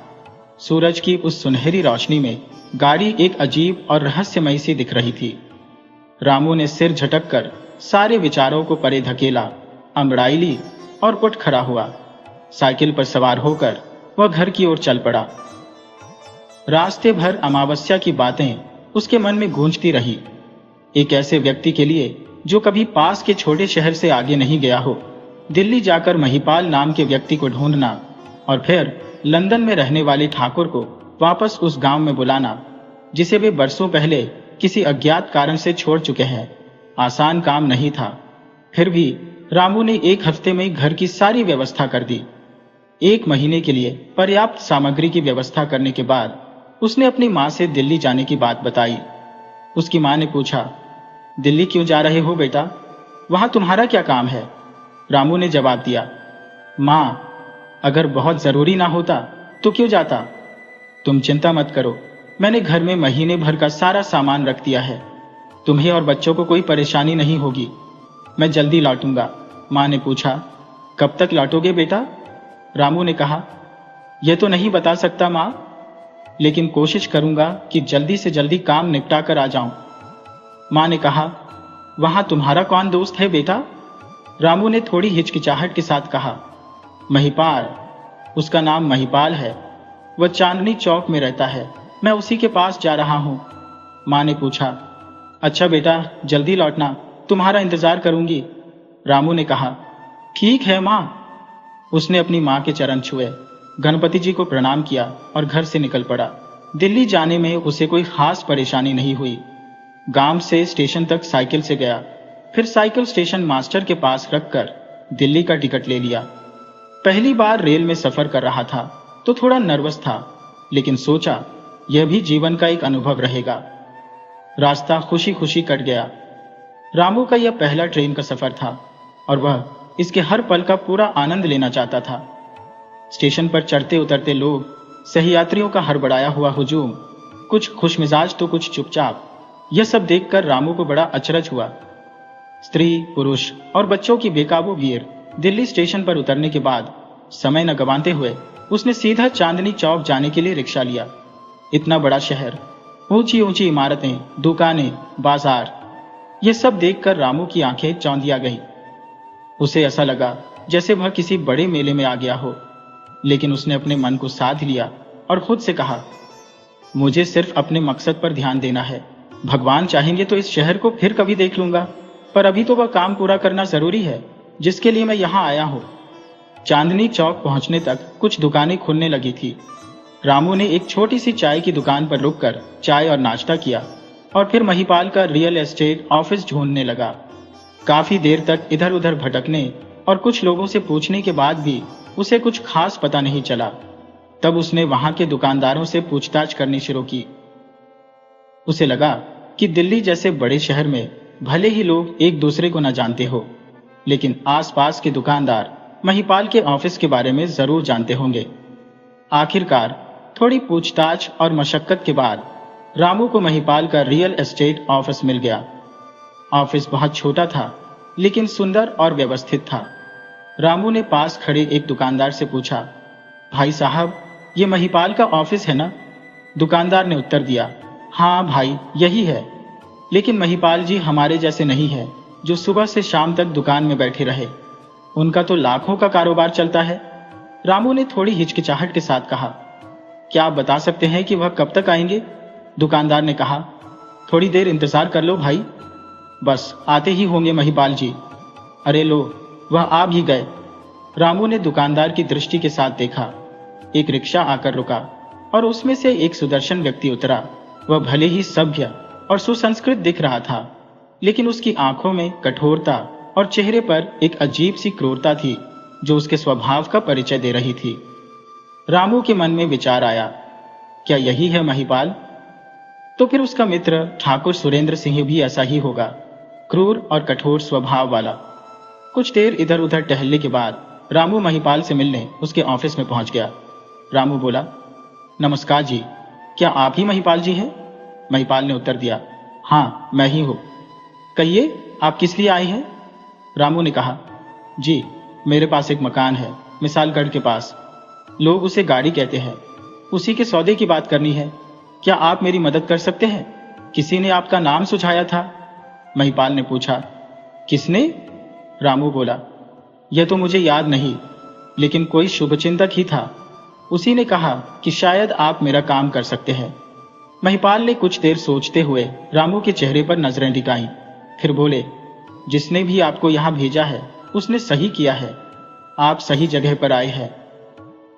सूरज की उस सुनहरी रोशनी में गाड़ी एक अजीब और रहस्यमयी सी दिख रही थी। रामू ने सिर झटककर सारे विचारों को परे धकेला, अंगड़ाई ली और उठ खड़ा हुआ। साइकिल पर सवार होकर वह घर की ओर चल पड़ा। रास्ते भर अमावस्या की बातें उसके मन में गूंजती रही। एक ऐसे व्यक्ति के लिए जो कभी पास के छोटे शहर से आगे नहीं गया हो, दिल्ली जाकर महिपाल नाम के व्यक्ति को ढूंढना और फिर लंदन में रहने वाले ठाकुर को वापस उस गांव में बुलाना जिसे वे बरसों पहले किसी अज्ञात कारण से छोड़ चुके हैं, आसान काम नहीं था। फिर भी रामू ने 1 हफ्ते में घर की सारी व्यवस्था कर दी। 1 महीने के लिए पर्याप्त सामग्री की व्यवस्था करने के बाद उसने अपनी मां से दिल्ली जाने की बात बताई। उसकी मां ने पूछा, दिल्ली क्यों जा रहे हो बेटा? वहां तुम्हारा क्या काम है? रामू ने जवाब दिया, मां, अगर बहुत जरूरी ना होता तो क्यों जाता? तुम चिंता मत करो, मैंने घर में महीने भर का सारा सामान रख दिया है। तुम्हें और बच्चों को कोई परेशानी नहीं होगी। मैं जल्दी लौटूंगा। मां ने पूछा, कब तक लौटोगे बेटा? रामू ने कहा, यह तो नहीं बता सकता मां, लेकिन कोशिश करूंगा कि जल्दी से जल्दी काम निपटा कर आ जाऊं। मां ने कहा, वहां तुम्हारा कौन दोस्त है बेटा? रामू ने थोड़ी हिचकिचाहट के साथ कहा, महिपाल। उसका नाम महिपाल है। वह चांदनी चौक में रहता है। मैं उसी के पास जा रहा हूँ। माँ ने पूछा, अच्छा बेटा, जल्दी लौटना, तुम्हारा इंतजार करूंगी। रामू ने कहा, ठीक है माँ। उसने अपनी माँ के चरण छुए, गणपति जी को प्रणाम किया और घर से निकल पड़ा। दिल्ली जाने में उसे कोई खास परेशानी नहीं हुई। गांव से स्टेशन तक साइकिल से गया, फिर साइकिल स्टेशन मास्टर के पास रखकर दिल्ली का टिकट ले लिया। पहली बार रेल में सफर कर रहा था तो थोड़ा नर्वस था, लेकिन सोचा यह भी जीवन का एक अनुभव रहेगा। रास्ता खुशी खुशी कट गया। रामू का यह पहला ट्रेन का सफर था और वह इसके हर पल का पूरा आनंद लेना चाहता था। स्टेशन पर चढ़ते उतरते लोग, सहयात्रियों का हड़बड़ाया हुआ हुजूम, कुछ खुशमिजाज तो कुछ चुपचाप, यह सब देखकर रामू को बड़ा अचरज हुआ। स्त्री, पुरुष और बच्चों की बेकाबू भीड़। दिल्ली स्टेशन पर उतरने के बाद समय न गंवाते हुए उसने सीधा चांदनी चौक जाने के लिए रिक्शा लिया। इतना बड़ा शहर, ऊंची ऊंची इमारतें, दुकानें, बाजार, ये सब देखकर रामू की आंखें चौंधिया गई। उसे ऐसा लगा जैसे वह किसी बड़े मेले में आ गया हो, लेकिन उसने अपने मन को साध लिया और खुद से कहा, मुझे सिर्फ अपने मकसद पर ध्यान देना है। भगवान चाहेंगे तो इस शहर को फिर कभी देख लूंगा, पर अभी तो वह काम पूरा करना जरूरी है जिसके लिए मैं यहाँ आया हूँ। चांदनी चौक पहुंचने तक कुछ दुकानें खुलने लगी थी। रामू ने एक छोटी सी चाय की दुकान पर रुककर चाय और नाश्ता किया और फिर महिपाल का रियल एस्टेट ऑफिस ढूंढने लगा। काफी देर तक इधर उधर भटकने और कुछ लोगों से पूछने के बाद भी उसे कुछ खास पता नहीं चला। तब उसने वहां के दुकानदारों से पूछताछ करनी शुरू की। उसे लगा कि दिल्ली जैसे बड़े शहर में भले ही लोग एक दूसरे को न जानते हो, लेकिन आसपास के दुकानदार महिपाल के ऑफिस के बारे में जरूर जानते होंगे। आखिरकार थोड़ी पूछताछ और मशक्कत के बाद रामू को महिपाल का रियल एस्टेट ऑफिस मिल गया। ऑफिस बहुत छोटा था, लेकिन सुंदर और व्यवस्थित था। रामू ने पास खड़े एक दुकानदार से पूछा, भाई साहब, ये महिपाल का ऑफिस है ना? दुकानदार ने उत्तर दिया, हाँ भाई, यही है, लेकिन महिपाल जी हमारे जैसे नहीं है जो सुबह से शाम तक दुकान में बैठे रहे। उनका तो लाखों का कारोबार चलता है। रामू ने थोड़ी हिचकिचाहट के साथ कहा, क्या आप बता सकते हैं कि वह कब तक आएंगे? दुकानदार ने कहा, थोड़ी देर इंतजार कर लो भाई, बस आते ही होंगे महिपाल जी। अरे लो, वह आ भी गए। रामू ने दुकानदार की दृष्टि के साथ देखा। एक रिक्शा आकर रुका और उसमें से एक सुदर्शन व्यक्ति उतरा। वह भले ही सभ्य और सुसंस्कृत दिख रहा था, लेकिन उसकी आंखों में कठोरता और चेहरे पर एक अजीब सी क्रूरता थी जो उसके स्वभाव का परिचय दे रही थी। रामू के मन में विचार आया, क्या यही है महिपाल? तो फिर उसका मित्र ठाकुर सुरेंद्र सिंह भी ऐसा ही होगा, क्रूर और कठोर स्वभाव वाला। कुछ देर इधर उधर टहलने के बाद रामू महिपाल से मिलने उसके ऑफिस में पहुंच गया। रामू बोला, नमस्कार जी, क्या आप ही महिपाल जी हैं? महिपाल ने उत्तर दिया, हाँ मैं ही हूँ। कहिए, आप किस लिए आए हैं? रामू ने कहा, जी मेरे पास एक मकान है मिसालगढ़ के पास, लोग उसे गाड़ी कहते हैं, उसी के सौदे की बात करनी है। क्या आप मेरी मदद कर सकते हैं? किसी ने आपका नाम सुझाया था। महिपाल ने पूछा, किसने? रामू बोला, यह तो मुझे याद नहीं, लेकिन कोई शुभचिंतक ही था। उसी ने कहा कि शायद आप मेरा काम कर सकते हैं। महिपाल ने कुछ देर सोचते हुए रामू के चेहरे पर नजरें टिकाईं, फिर बोले, जिसने भी आपको यहां भेजा है उसने सही किया है, आप सही जगह पर आए हैं।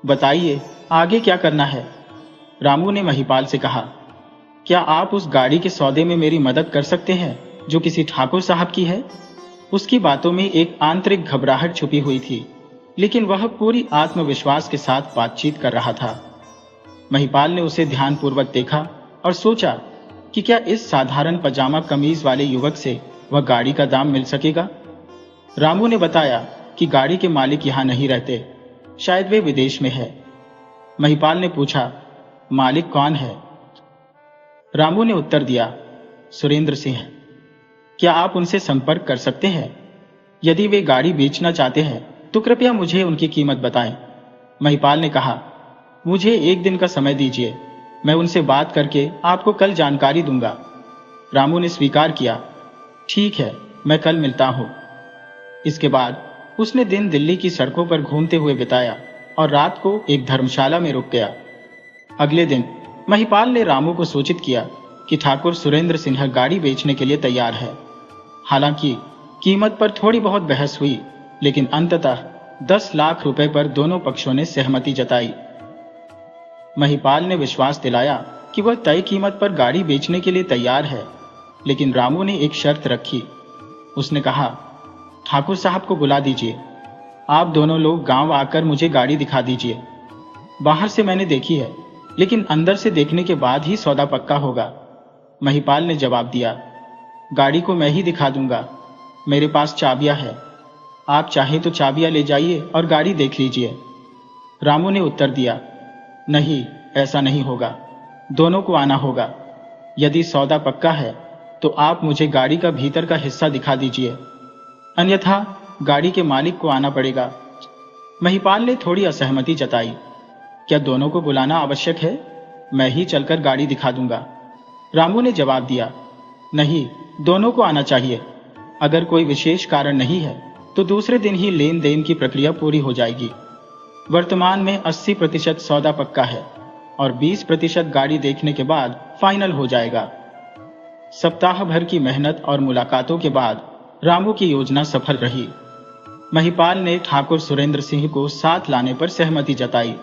बताइए आगे क्या करना है? रामू ने महिपाल से कहा, क्या आप उस गाड़ी के सौदे में मेरी मदद कर सकते हैं जो किसी ठाकुर साहब की है? उसकी बातों में एक आंतरिक घबराहट छुपी हुई थी, लेकिन वह पूरी आत्मविश्वास के साथ बातचीत कर रहा था। महिपाल ने उसे ध्यानपूर्वक देखा और सोचा कि क्या इस साधारण पजामा कमीज वाले युवक से वह गाड़ी का दाम मिल सकेगा। रामू ने बताया कि गाड़ी के मालिक यहां नहीं रहते, शायद वे विदेश में है। महिपाल ने पूछा, मालिक कौन है? रामू ने उत्तर दिया, सुरेंद्र सिंह। क्या आप उनसे संपर्क कर सकते हैं? यदि वे गाड़ी बेचना चाहते हैं तो कृपया मुझे उनकी कीमत बताएं। महिपाल ने कहा, मुझे एक दिन का समय दीजिए, मैं उनसे बात करके आपको कल जानकारी दूंगा। रामू ने स्वीकार किया, ठीक है, मैं कल मिलता हूं। इसके बाद उसने दिन दिल्ली की सड़कों पर घूमते हुए बिताया और रात को एक धर्मशाला में रुक गया। अगले दिन महिपाल ने रामू को सूचित किया कि ठाकुर सुरेंद्र सिंह गाड़ी बेचने के लिए तैयार है। हालांकि कीमत पर थोड़ी बहुत बहस हुई, लेकिन अंततः 10 लाख रुपए पर दोनों पक्षों ने सहमति जताई। महिपाल ने विश्वास दिलाया कि वह तय कीमत पर गाड़ी बेचने के लिए तैयार है, लेकिन रामू ने एक शर्त रखी। उसने कहा, ठाकुर साहब को बुला दीजिए, आप दोनों लोग गांव आकर मुझे गाड़ी दिखा दीजिए। बाहर से मैंने देखी है, लेकिन अंदर से देखने के बाद ही सौदा पक्का होगा। महिपाल ने जवाब दिया, गाड़ी को मैं ही दिखा दूंगा, मेरे पास चाबियां है, आप चाहे तो चाबियां ले जाइए और गाड़ी देख लीजिए। रामू ने उत्तर दिया, नहीं, ऐसा नहीं होगा, दोनों को आना होगा। यदि सौदा पक्का है तो आप मुझे गाड़ी का भीतर का हिस्सा दिखा दीजिए, अन्यथा गाड़ी के मालिक को आना पड़ेगा। महिपाल ने थोड़ी असहमति जताई। क्या दोनों को बुलाना आवश्यक है? मैं ही चलकर गाड़ी दिखा दूंगा। रामू ने जवाब दिया, नहीं, दोनों को आना चाहिए। अगर कोई विशेष कारण नहीं है तो दूसरे दिन ही लेन देन की प्रक्रिया पूरी हो जाएगी। वर्तमान में 80% सौदा पक्का है और 20% गाड़ी देखने के बाद फाइनल हो जाएगा। सप्ताह भर की मेहनत और मुलाकातों के बाद रामू की योजना सफल रही। महिपाल ने ठाकुर सुरेंद्र सिंह को साथ लाने पर सहमति जताई।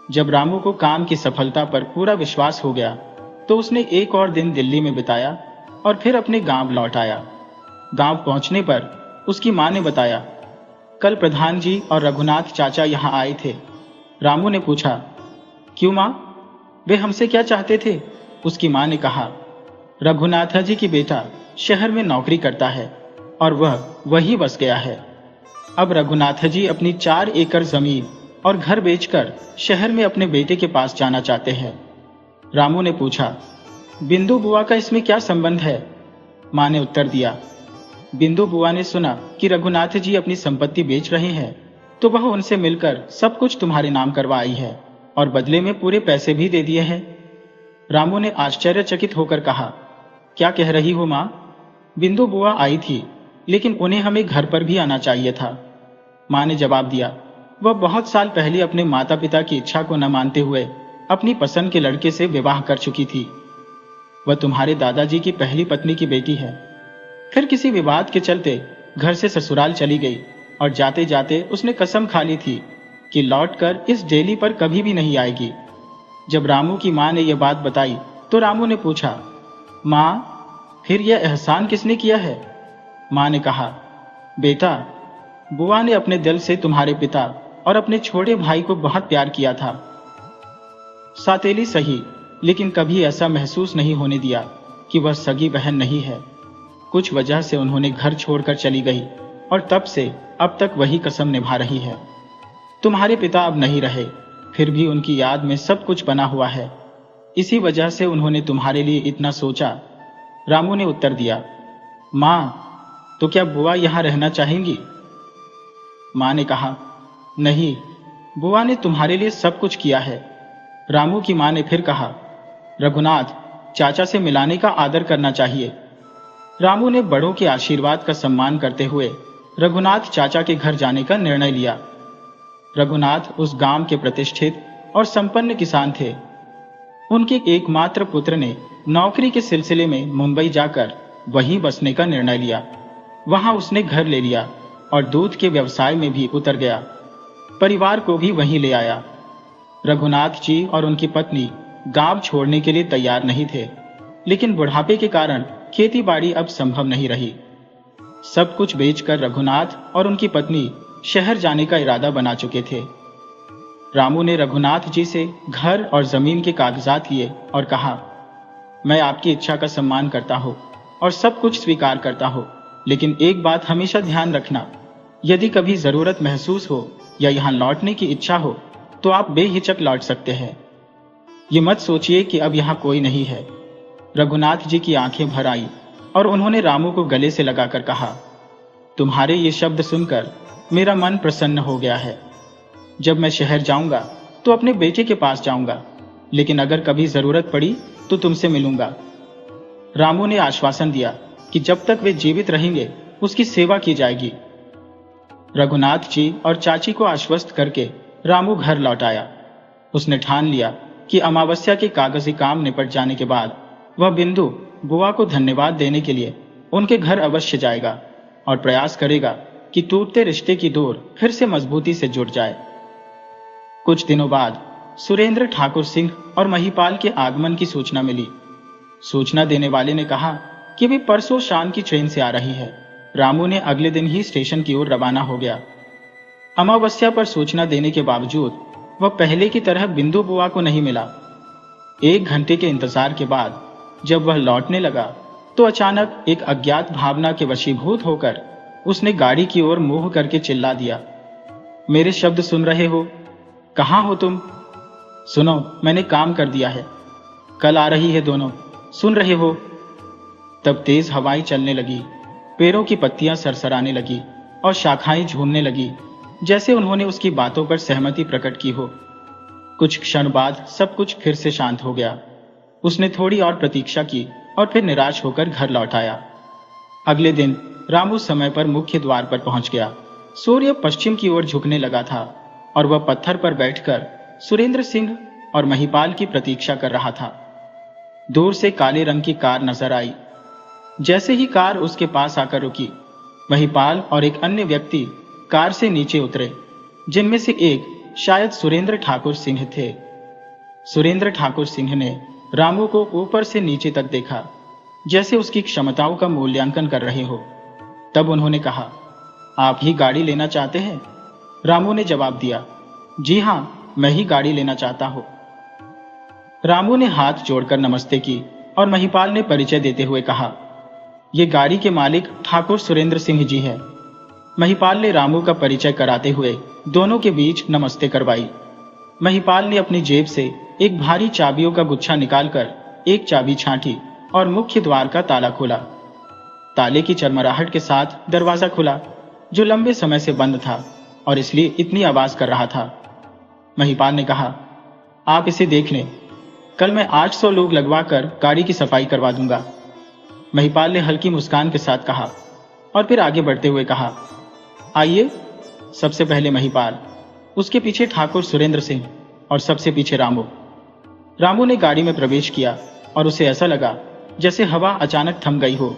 जब रामू को काम की सफलता पर पूरा विश्वास हो गया तो उसने एक और दिन दिल्ली में बिताया और फिर अपने गांव लौट आया। गांव पहुंचने पर उसकी मां ने बताया, कल प्रधान जी और रघुनाथ चाचा यहां आए थे। रामू ने पूछा, क्यों मां, वे हमसे क्या चाहते थे? उसकी मां ने कहा, रघुनाथ जी की बेटा शहर में नौकरी करता है और वह वहीं बस गया है। अब रघुनाथ जी अपनी 4 एकड़ जमीन और घर बेचकर शहर में अपने बेटे के पास जाना चाहते हैं। रामू ने पूछा, बिंदु बुआ का इसमें क्या संबंध है? मां ने उत्तर दिया, बिंदु बुआ ने सुना कि रघुनाथ जी अपनी संपत्ति बेच रहे हैं तो वह उनसे मिलकर सब कुछ तुम्हारे नाम करवा आई है और बदले में पूरे पैसे भी दे दिए हैं। रामू ने आश्चर्यचकित होकर कहा, क्या कह रही हो मां? बिंदु बुआ आई थी, लेकिन उन्हें हमें घर पर भी आना चाहिए था। मां ने जवाब दिया, वह बहुत साल पहले अपने माता पिता की इच्छा को न मानते हुए अपनी पसंद के लड़के से विवाह कर चुकी थी। वह तुम्हारे दादाजी की पहली पत्नी की बेटी है। फिर किसी विवाद के चलते घर से ससुराल चली गई और जाते जाते उसने कसम खा ली थी कि लौटकर इस डेली पर कभी भी नहीं आएगी। जब रामू की मां ने यह बात बताई तो रामू ने पूछा, मां, फिर यह एहसान किसने किया है? मां ने कहा, बेटा, बुआ ने अपने दिल से तुम्हारे पिता और अपने छोटे भाई को बहुत प्यार किया था। सातेली सही, लेकिन कभी ऐसा महसूस नहीं होने दिया कि वह सगी बहन नहीं है। कुछ वजह से उन्होंने घर छोड़कर चली गई और तब से अब तक वही कसम निभा रही है। तुम्हारे पिता अब नहीं रहे, फिर भी उनकी याद में सब कुछ बना हुआ है। इसी वजह से उन्होंने तुम्हारे लिए इतना सोचा। रामू ने उत्तर दिया, मां, तो क्या बुआ यहां रहना चाहेंगी? मां ने कहा, नहीं, बुआ ने तुम्हारे लिए सब कुछ किया है। रामू की मां ने फिर कहा, रघुनाथ चाचा से मिलाने का आदर करना चाहिए। रामू ने बड़ों के आशीर्वाद का सम्मान करते हुए रघुनाथ चाचा के घर जाने का निर्णय लिया। रघुनाथ उस गांव के प्रतिष्ठित और संपन्न किसान थे। उनके एकमात्र पुत्र ने नौकरी के सिलसिले में मुंबई जाकर वहीं बसने का निर्णय लिया। वहां उसने घर ले लिया और दूध के व्यवसाय में भी उतर गया। परिवार को भी वहीं ले आया। रघुनाथ जी और उनकी पत्नी गांव छोड़ने के लिए तैयार नहीं थे, लेकिन बुढ़ापे के कारण खेती बाड़ी अब संभव नहीं रही। सब कुछ बेचकर रघुनाथ और उनकी पत्नी शहर जाने का इरादा बना चुके थे। रामू ने रघुनाथ जी से घर और जमीन के कागजात लिए और कहा, मैं आपकी इच्छा का सम्मान करता हूँ और सब कुछ स्वीकार करता हूँ, लेकिन एक बात हमेशा ध्यान रखना, यदि कभी जरूरत महसूस हो या यहाँ लौटने की इच्छा हो तो आप बेहिचक लौट सकते हैं। ये मत सोचिए कि अब यहाँ कोई नहीं है। रघुनाथ जी की आंखें भर आई और उन्होंने रामू को गले से लगाकर कहा, तुम्हारे ये शब्द सुनकर मेरा मन प्रसन्न हो गया है। जब मैं शहर जाऊंगा तो अपने बेटे के पास जाऊंगा, लेकिन अगर कभी जरूरत पड़ी तो तुमसे मिलूंगा। रामू ने आश्वासन दिया कि जब तक वे जीवित रहेंगे उसकी सेवा की जाएगी। रघुनाथ जी और चाची को आश्वस्त करके रामू घर लौट आया। उसने ठान लिया कि अमावस्या के कागजी काम निपट जाने के बाद वह बिंदु बुआ को धन्यवाद देने के लिए उनके घर अवश्य जाएगा और प्रयास करेगा कि टूटते रिश्ते की डोर फिर से मजबूती से जुड़ जाए। कुछ दिनों बाद सुरेंद्र ठाकुर सिंह और महिपाल के आगमन की सूचना मिली। सूचना देने वाले ने कहा कि वे परसों शाम की ट्रेन से आ रही है। रामू ने अगले दिन ही स्टेशन की ओर रवाना हो गया। अमावस्या पर सूचना देने के बावजूद वह पहले की तरह बिंदु बुआ को नहीं मिला। 1 घंटे के इंतजार के बाद जब वह लौटने लगा तो अचानक एक अज्ञात भावना के वशीभूत होकर उसने गाड़ी की ओर मुंह करके चिल्ला दिया, मेरे शब्द सुन रहे हो? कहाँ हो तुम? सुनो, मैंने काम कर दिया है। कल आ रही है दोनों, सुन रहे हो? तब तेज हवाएं चलने लगी, पेड़ों की पत्तियां सरसराने लगी और शाखाएं झूमने लगी, जैसे उन्होंने उसकी बातों पर सहमति प्रकट की हो। कुछ क्षण बाद सब कुछ फिर से शांत हो गया। उसने थोड़ी और प्रतीक्षा की और फिर निराश होकर घर लौट आया। अगले दिन रामू समय पर मुख्य द्वार पर पहुंच गया। सूर्य पश्चिम की ओर झुकने लगा था और वह पत्थर पर बैठकर सुरेंद्र सिंह और महिपाल की प्रतीक्षा कर रहा था। दूर से काले रंग की कार नजर आई। जैसे ही कार उसके पास आकर रुकी, महिपाल और एक अन्य व्यक्ति कार से नीचे उतरे, जिनमें से एक शायद सुरेंद्र ठाकुर सिंह थे। सुरेंद्र ठाकुर सिंह ने रामू को ऊपर से नीचे तक देखा, जैसे उसकी क्षमताओं का मूल्यांकन कर रहे हो। तब उन्होंने कहा, आप ही गाड़ी लेना चाहते हैं? रामू ने जवाब दिया, जी हां, मैं ही गाड़ी लेना चाहता हूं। रामू ने हाथ जोड़कर नमस्ते की और महिपाल ने परिचय देते हुए कहा, ये गाड़ी के मालिक ठाकुर सुरेंद्र सिंह जी है। महिपाल ने रामू का परिचय कराते हुए दोनों के बीच नमस्ते करवाई। महिपाल ने अपनी जेब से एक भारी चाबियों का गुच्छा निकालकर एक चाबी छांटी और मुख्य द्वार का ताला खोला। ताले की चरमराहट के साथ दरवाजा खुला, जो लंबे समय से बंद था और इसलिए इतनी आवाज कर रहा था। महिपाल ने कहा, आप इसे देख लें, कल मैं 800 लोग लगवाकर गाड़ी की सफाई करवा दूंगा। महिपाल ने हल्की मुस्कान के साथ कहा और फिर आगे बढ़ते हुए कहा, आइए। सबसे पहले महिपाल, उसके पीछे ठाकुर सुरेंद्र सिंह और सबसे पीछे रामू। रामू ने गाड़ी में प्रवेश किया और उसे ऐसा लगा जैसे हवा अचानक थम गई हो।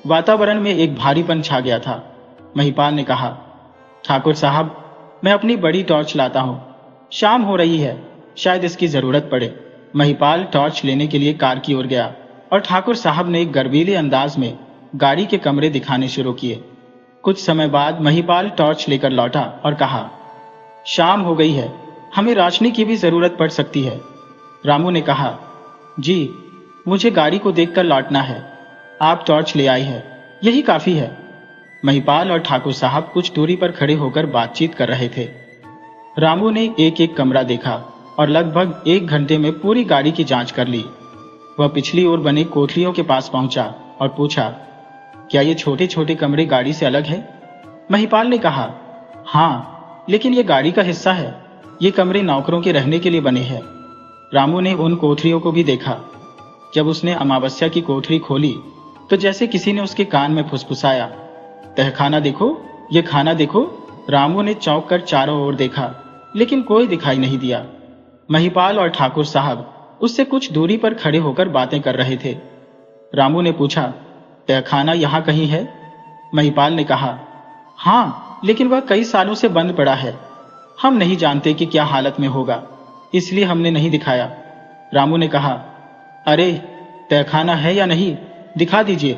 वातावरण में एक भारीपन छा गया था। महिपाल ने कहा, ठाकुर साहब, मैं अपनी बड़ी टॉर्च लाता हूं। शाम हो रही है, शायद इसकी जरूरत पड़े। महिपाल टॉर्च लेने के लिए कार की ओर गया और ठाकुर साहब ने एक गर्वीले अंदाज में गाड़ी के कमरे दिखाने शुरू किए। कुछ समय बाद महिपाल टॉर्च लेकर लौटा और कहा, शाम हो गई है, हमें रोशनी की भी जरूरत पड़ सकती है। रामू ने कहा, जी, मुझे गाड़ी को देखकर लौटना है। आप टॉर्च ले आई है, यही काफी है। महिपाल और ठाकुर साहब कुछ दूरी पर खड़े होकर बातचीत कर रहे थे। रामू ने एक एक कमरा देखा और लगभग 1 घंटे में पूरी गाड़ी की जांच कर ली। वह पिछली ओर बने कोठरियों के पास पहुंचा और पूछा, क्या ये छोटे छोटे कमरे गाड़ी से अलग है? महिपाल ने कहा, हाँ, लेकिन ये गाड़ी का हिस्सा है। ये कमरे नौकरों के रहने के लिए बने हैं। रामू ने उन कोठरियों को भी देखा। जब उसने अमावस्या की कोठरी खोली तो जैसे किसी ने उसके कान में फुसफुसाया, तहखाना देखो, ये खाना देखो। रामू ने चौंक कर चारों ओर देखा, लेकिन कोई दिखाई नहीं दिया। महिपाल और ठाकुर साहब उससे कुछ दूरी पर खड़े होकर बातें कर रहे थे। रामू ने पूछा, तहखाना यहाँ कहीं है? महिपाल ने कहा, हाँ, लेकिन वह कई सालों से बंद पड़ा है। हम नहीं जानते कि क्या हालत में होगा, इसलिए हमने नहीं दिखाया। रामू ने कहा, अरे, तहखाना है या नहीं, दिखा दीजिए,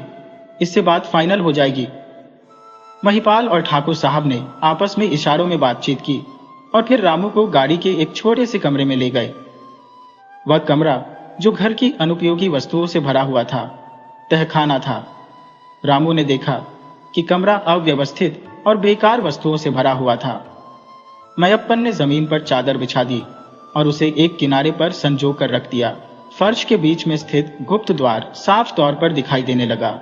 इससे बात फाइनल हो जाएगी। महिपाल और ठाकुर साहब ने आपस में इशारों में बातचीत की और फिर रामू को गाड़ी के एक छोटे से कमरे में ले गए। वह कमरा, जो घर की अनुपयोगी वस्तुओं से भरा हुआ था, तहखाना था। रामू ने देखा कि कमरा अव्यवस्थित और बेकार वस्तुओं से भरा हुआ था। मयप्पन ने जमीन पर चादर बिछा दी और उसे एक किनारे पर संजो कर रख दिया। फर्श के बीच में स्थित गुप्त द्वार साफ तौर पर दिखाई देने लगा।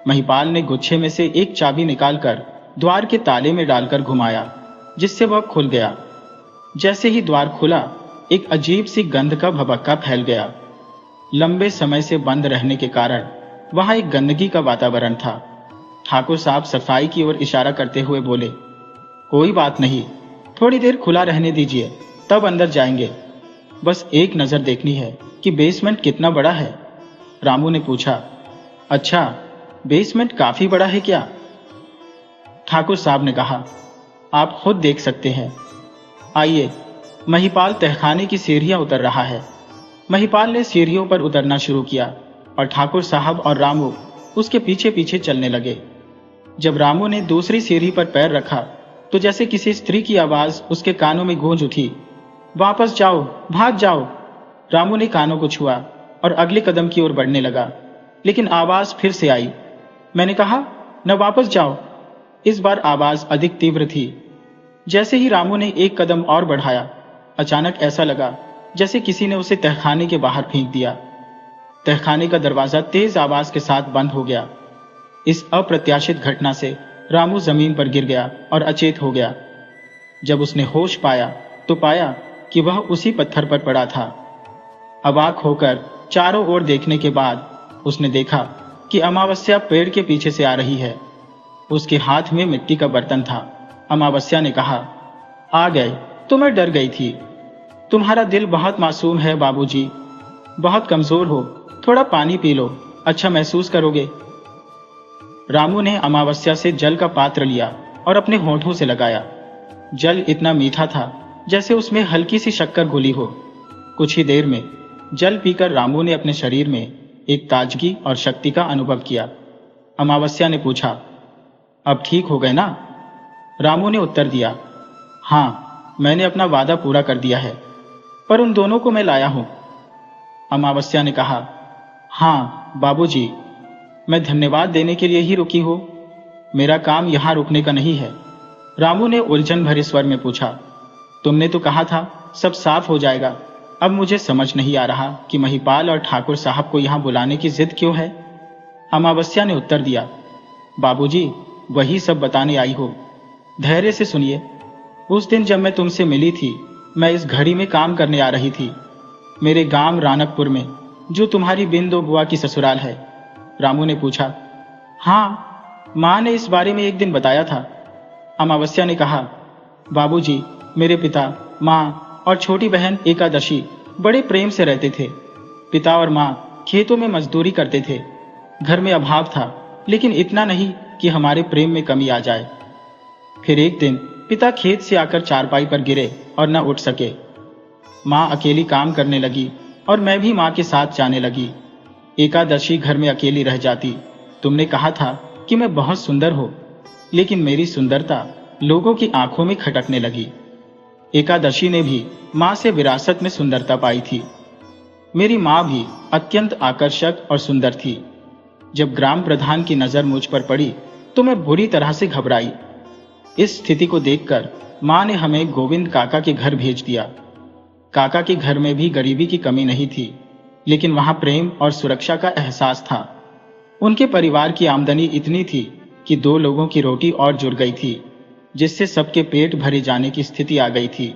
महिपाल ने गुच्छे में से एक चाबी निकालकर द्वार के ताले में डालकर घुमाया, जिससे वह खुल गया। जैसे ही द्वार खुला, एक अजीब सी गंध का भभक्का फैल गया। लंबे समय से बंद रहने के कारण वहां एक गंदगी का वातावरण था। ठाकुर साहब सफाई की ओर इशारा करते हुए बोले, कोई बात नहीं, थोड़ी देर खुला रहने दीजिए, तब अंदर जाएंगे। बस एक नज़र देखनी है कि बेसमेंट कितना बड़ा है। रामू ने पूछा। अच्छा, बेसमेंट काफी बड़ा है क्या? ठाकुर साहब ने कहा, आप खुद देख सकते हैं। आइए। महिपाल तहखाने की सीढ़ियां उतर रहा है। महिपाल ने सीढ़ियों पर उतरना शुरू किया और ठाकुर साहब और रामू उसके पीछे पीछे चलने लगे। जब रामू ने दूसरी सीढ़ी पर पैर रखा तो जैसे किसी स्त्री की आवाज उसके कानों में गूंज उठी, वापस जाओ, भाग जाओ। रामू ने कानों को छुआ और अगले कदम की ओर बढ़ने लगा, लेकिन आवाज फिर से आई। मैंने कहा, न वापस जाओ। इस बार आवाज अधिक तीव्र थी। जैसे ही रामू ने एक कदम और बढ़ाया, अचानक ऐसा लगा जैसे किसी ने उसे तहखाने के बाहर फेंक दिया। तहखाने का दरवाजा तेज आवाज के साथ बंद हो गया। इस अप्रत्याशित घटना से रामू जमीन पर गिर गया और अचेत हो गया। जब उसने होश पाया तो पाया कि वह उसी पत्थर पर पड़ा था। अवाक होकर चारों ओर देखने के बाद उसने देखा कि अमावस्या पेड़ के पीछे से आ रही है। उसके हाथ में मिट्टी का बर्तन था। अमावस्या ने कहा, आ गए तो मैं डर गई थी। तुम्हारा दिल बहुत मासूम है बाबूजी, बहुत कमजोर हो, थोड़ा पानी पी लो, अच्छा महसूस करोगे। रामू ने अमावस्या से जल का पात्र लिया और अपने होठों से लगाया। जल इतना मीठा था जैसे उसमें हल्की सी शक्कर घुली हो। कुछ ही देर में जल पीकर रामू ने अपने शरीर में एक ताजगी और शक्ति का अनुभव किया। अमावस्या ने पूछा, अब ठीक हो गए ना? रामू ने उत्तर दिया, हाँ, मैंने अपना वादा पूरा कर दिया है, पर उन दोनों को मैं लाया हूं। अमावस्या ने कहा, हाँ बाबूजी, मैं धन्यवाद देने के लिए ही रुकी हूं, मेरा काम यहां रुकने का नहीं है। रामू ने उलझन भरे स्वर में पूछा, तुमने तो कहा था सब साफ हो जाएगा। अब मुझे समझ नहीं आ रहा कि महिपाल और ठाकुर साहब को यहां बुलाने की जिद क्यों है। अमावस्या ने उत्तर दिया, बाबूजी, वही सब बताने आई हो, धैर्य से सुनिए। उस दिन जब मैं तुमसे मिली थी, मैं इस घड़ी में काम करने आ रही थी, मेरे गांव रानकपुर में, जो तुम्हारी बिंदो बुआ की ससुराल है। रामू ने पूछा, हाँ, माँ ने इस बारे में एक दिन बताया था। अमावस्या ने कहा, बाबूजी, मेरे पिता, माँ और छोटी बहन एकादशी बड़े प्रेम से रहते थे। पिता और माँ खेतों में मजदूरी करते थे। घर में अभाव था, लेकिन इतना नहीं कि हमारे प्रेम में कमी आ जाए। फिर एक दिन पिता खेत से आकर चारपाई पर गिरे और न उठ सके। माँ अकेली काम करने लगी और मैं भी माँ के साथ जाने लगी। एकादशी घर में अकेली रह जाती। तुमने कहा था कि मैं बहुत सुंदर हूं, लेकिन मेरी सुंदरता लोगों की आंखों में खटकने लगी। एकादशी ने भी माँ से विरासत में सुंदरता पाई थी। मेरी माँ भी अत्यंत आकर्षक और सुंदर थी। जब ग्राम प्रधान की नजर मुझ पर पड़ी तो मैं बुरी तरह से घबराई। इस स्थिति को देखकर माँ ने हमें गोविंद काका के घर भेज दिया। काका के घर में भी गरीबी की कमी नहीं थी, लेकिन वहां प्रेम और सुरक्षा का एहसास था। उनके परिवार की आमदनी इतनी थी कि 2 लोगों की रोटी और जुड़ गई थी, जिससे सबके पेट भरे जाने की स्थिति आ गई थी।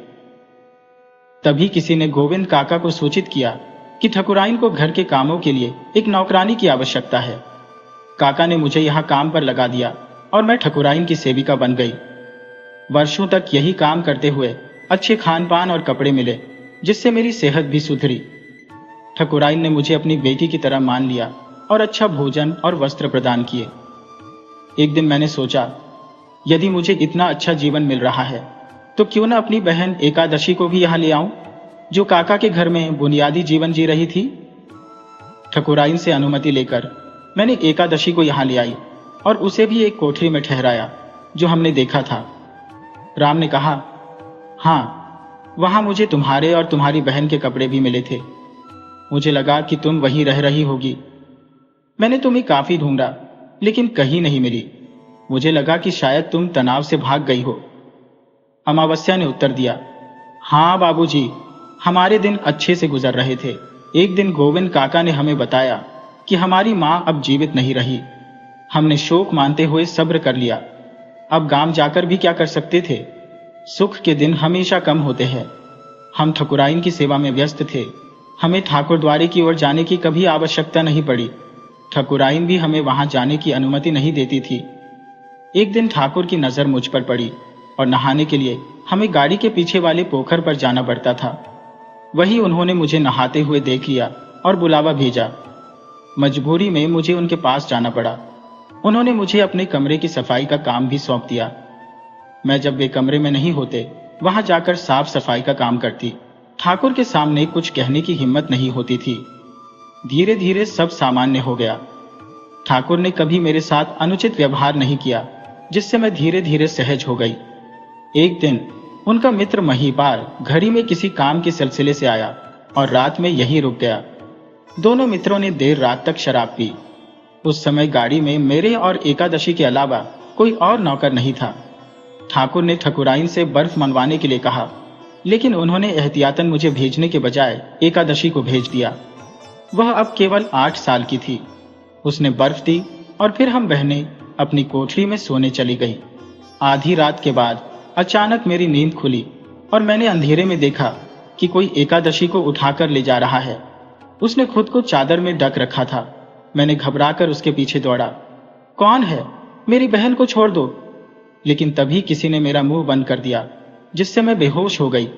तभी किसी ने गोविंद काका को सूचित किया कि ठकुराइन को घर के कामों के लिए एक नौकरानी की आवश्यकता है। काका ने मुझे यहाँ काम पर लगा दिया और मैं ठकुराइन की सेविका बन गई। वर्षों तक यही काम करते हुए अच्छे खान पान और कपड़े मिले, जिससे मेरी सेहत भी सुधरी। ठकुराइन ने मुझे अपनी बेटी की तरह मान लिया और अच्छा भोजन और वस्त्र प्रदान किए। एक दिन मैंने सोचा, यदि मुझे इतना अच्छा जीवन मिल रहा है तो क्यों न अपनी बहन एकादशी को भी यहाँ ले आऊं, जो काका के घर में बुनियादी जीवन जी रही थी। ठकुराइन से अनुमति लेकर मैंने एकादशी को यहाँ ले आई और उसे भी एक कोठरी में ठहराया जो हमने देखा था। राम ने कहा, हाँ, वहां मुझे तुम्हारे और तुम्हारी बहन के कपड़े भी मिले थे। मुझे लगा कि तुम वहीं रह रही होगी। मैंने तुम्हें काफी ढूंढा, लेकिन कहीं नहीं मिली। मुझे लगा कि शायद तुम तनाव से भाग गई हो। अमावस्या ने उत्तर दिया, हाँ बाबूजी, हमारे दिन अच्छे से गुजर रहे थे। एक दिन गोविंद काका ने हमें बताया कि हमारी माँ अब जीवित नहीं रही। हमने शोक मानते हुए सब्र कर लिया। अब गांव जाकर भी क्या कर सकते थे। सुख के दिन हमेशा कम होते हैं। हम ठकुराइन की सेवा में व्यस्त थे। हमें ठाकुर द्वारे की ओर जाने की कभी आवश्यकता नहीं पड़ी। ठकुराइन भी हमें वहां जाने की अनुमति नहीं देती थी। एक दिन ठाकुर की नजर मुझ पर पड़ी और नहाने के लिए हमें गाड़ी के पीछे वाले पोखर पर जाना पड़ता था। वही उन्होंने मुझे नहाते हुए देख लिया और बुलावा भेजा। मजबूरी में मुझे उनके पास जाना पड़ा। उन्होंने मुझे अपने कमरे की सफाई का काम भी सौंप दिया। मैं जब वे कमरे में नहीं होते वहां जाकर साफ सफाई का काम करती। ठाकुर के सामने कुछ कहने की हिम्मत नहीं होती थी। धीरे धीरे सब सामान्य हो गया। ठाकुर ने कभी मेरे साथ अनुचित व्यवहार नहीं किया, जिससे मैं धीरे धीरे सहज हो गई। एक दिन उनका मित्र महिपाल घड़ी में किसी काम के सिलसिले से आया और रात में यहीं रुक गया। दोनों मित्रों ने देर रात तक शराब पी। उस समय गाड़ी में मेरे और एकादशी के अलावा कोई और नौकर नहीं था। ठाकुर ने ठकुराइन से बर्फ मंगवाने के लिए कहा, लेकिन उन्होंने एहतियातन मुझे भेजने के बजाय एकादशी को भेज दिया। वह अब केवल 8 साल की थी। उसने बर्फ दी और फिर हम बहनें अपनी कोठरी में सोने चली गई। आधी रात के बाद अचानक मेरी नींद खुली और मैंने अंधेरे में देखा कि कोई एकादशी को उठाकर ले जा रहा है। उसने खुद को चादर में ढक रखा था। मैंने घबराकर उसके पीछे दौड़ा। कौन है? मेरी बहन को छोड़ दो। लेकिन तभी किसी ने मेरा मुंह बंद कर दिया, जिससे मैं बेहोश हो गई।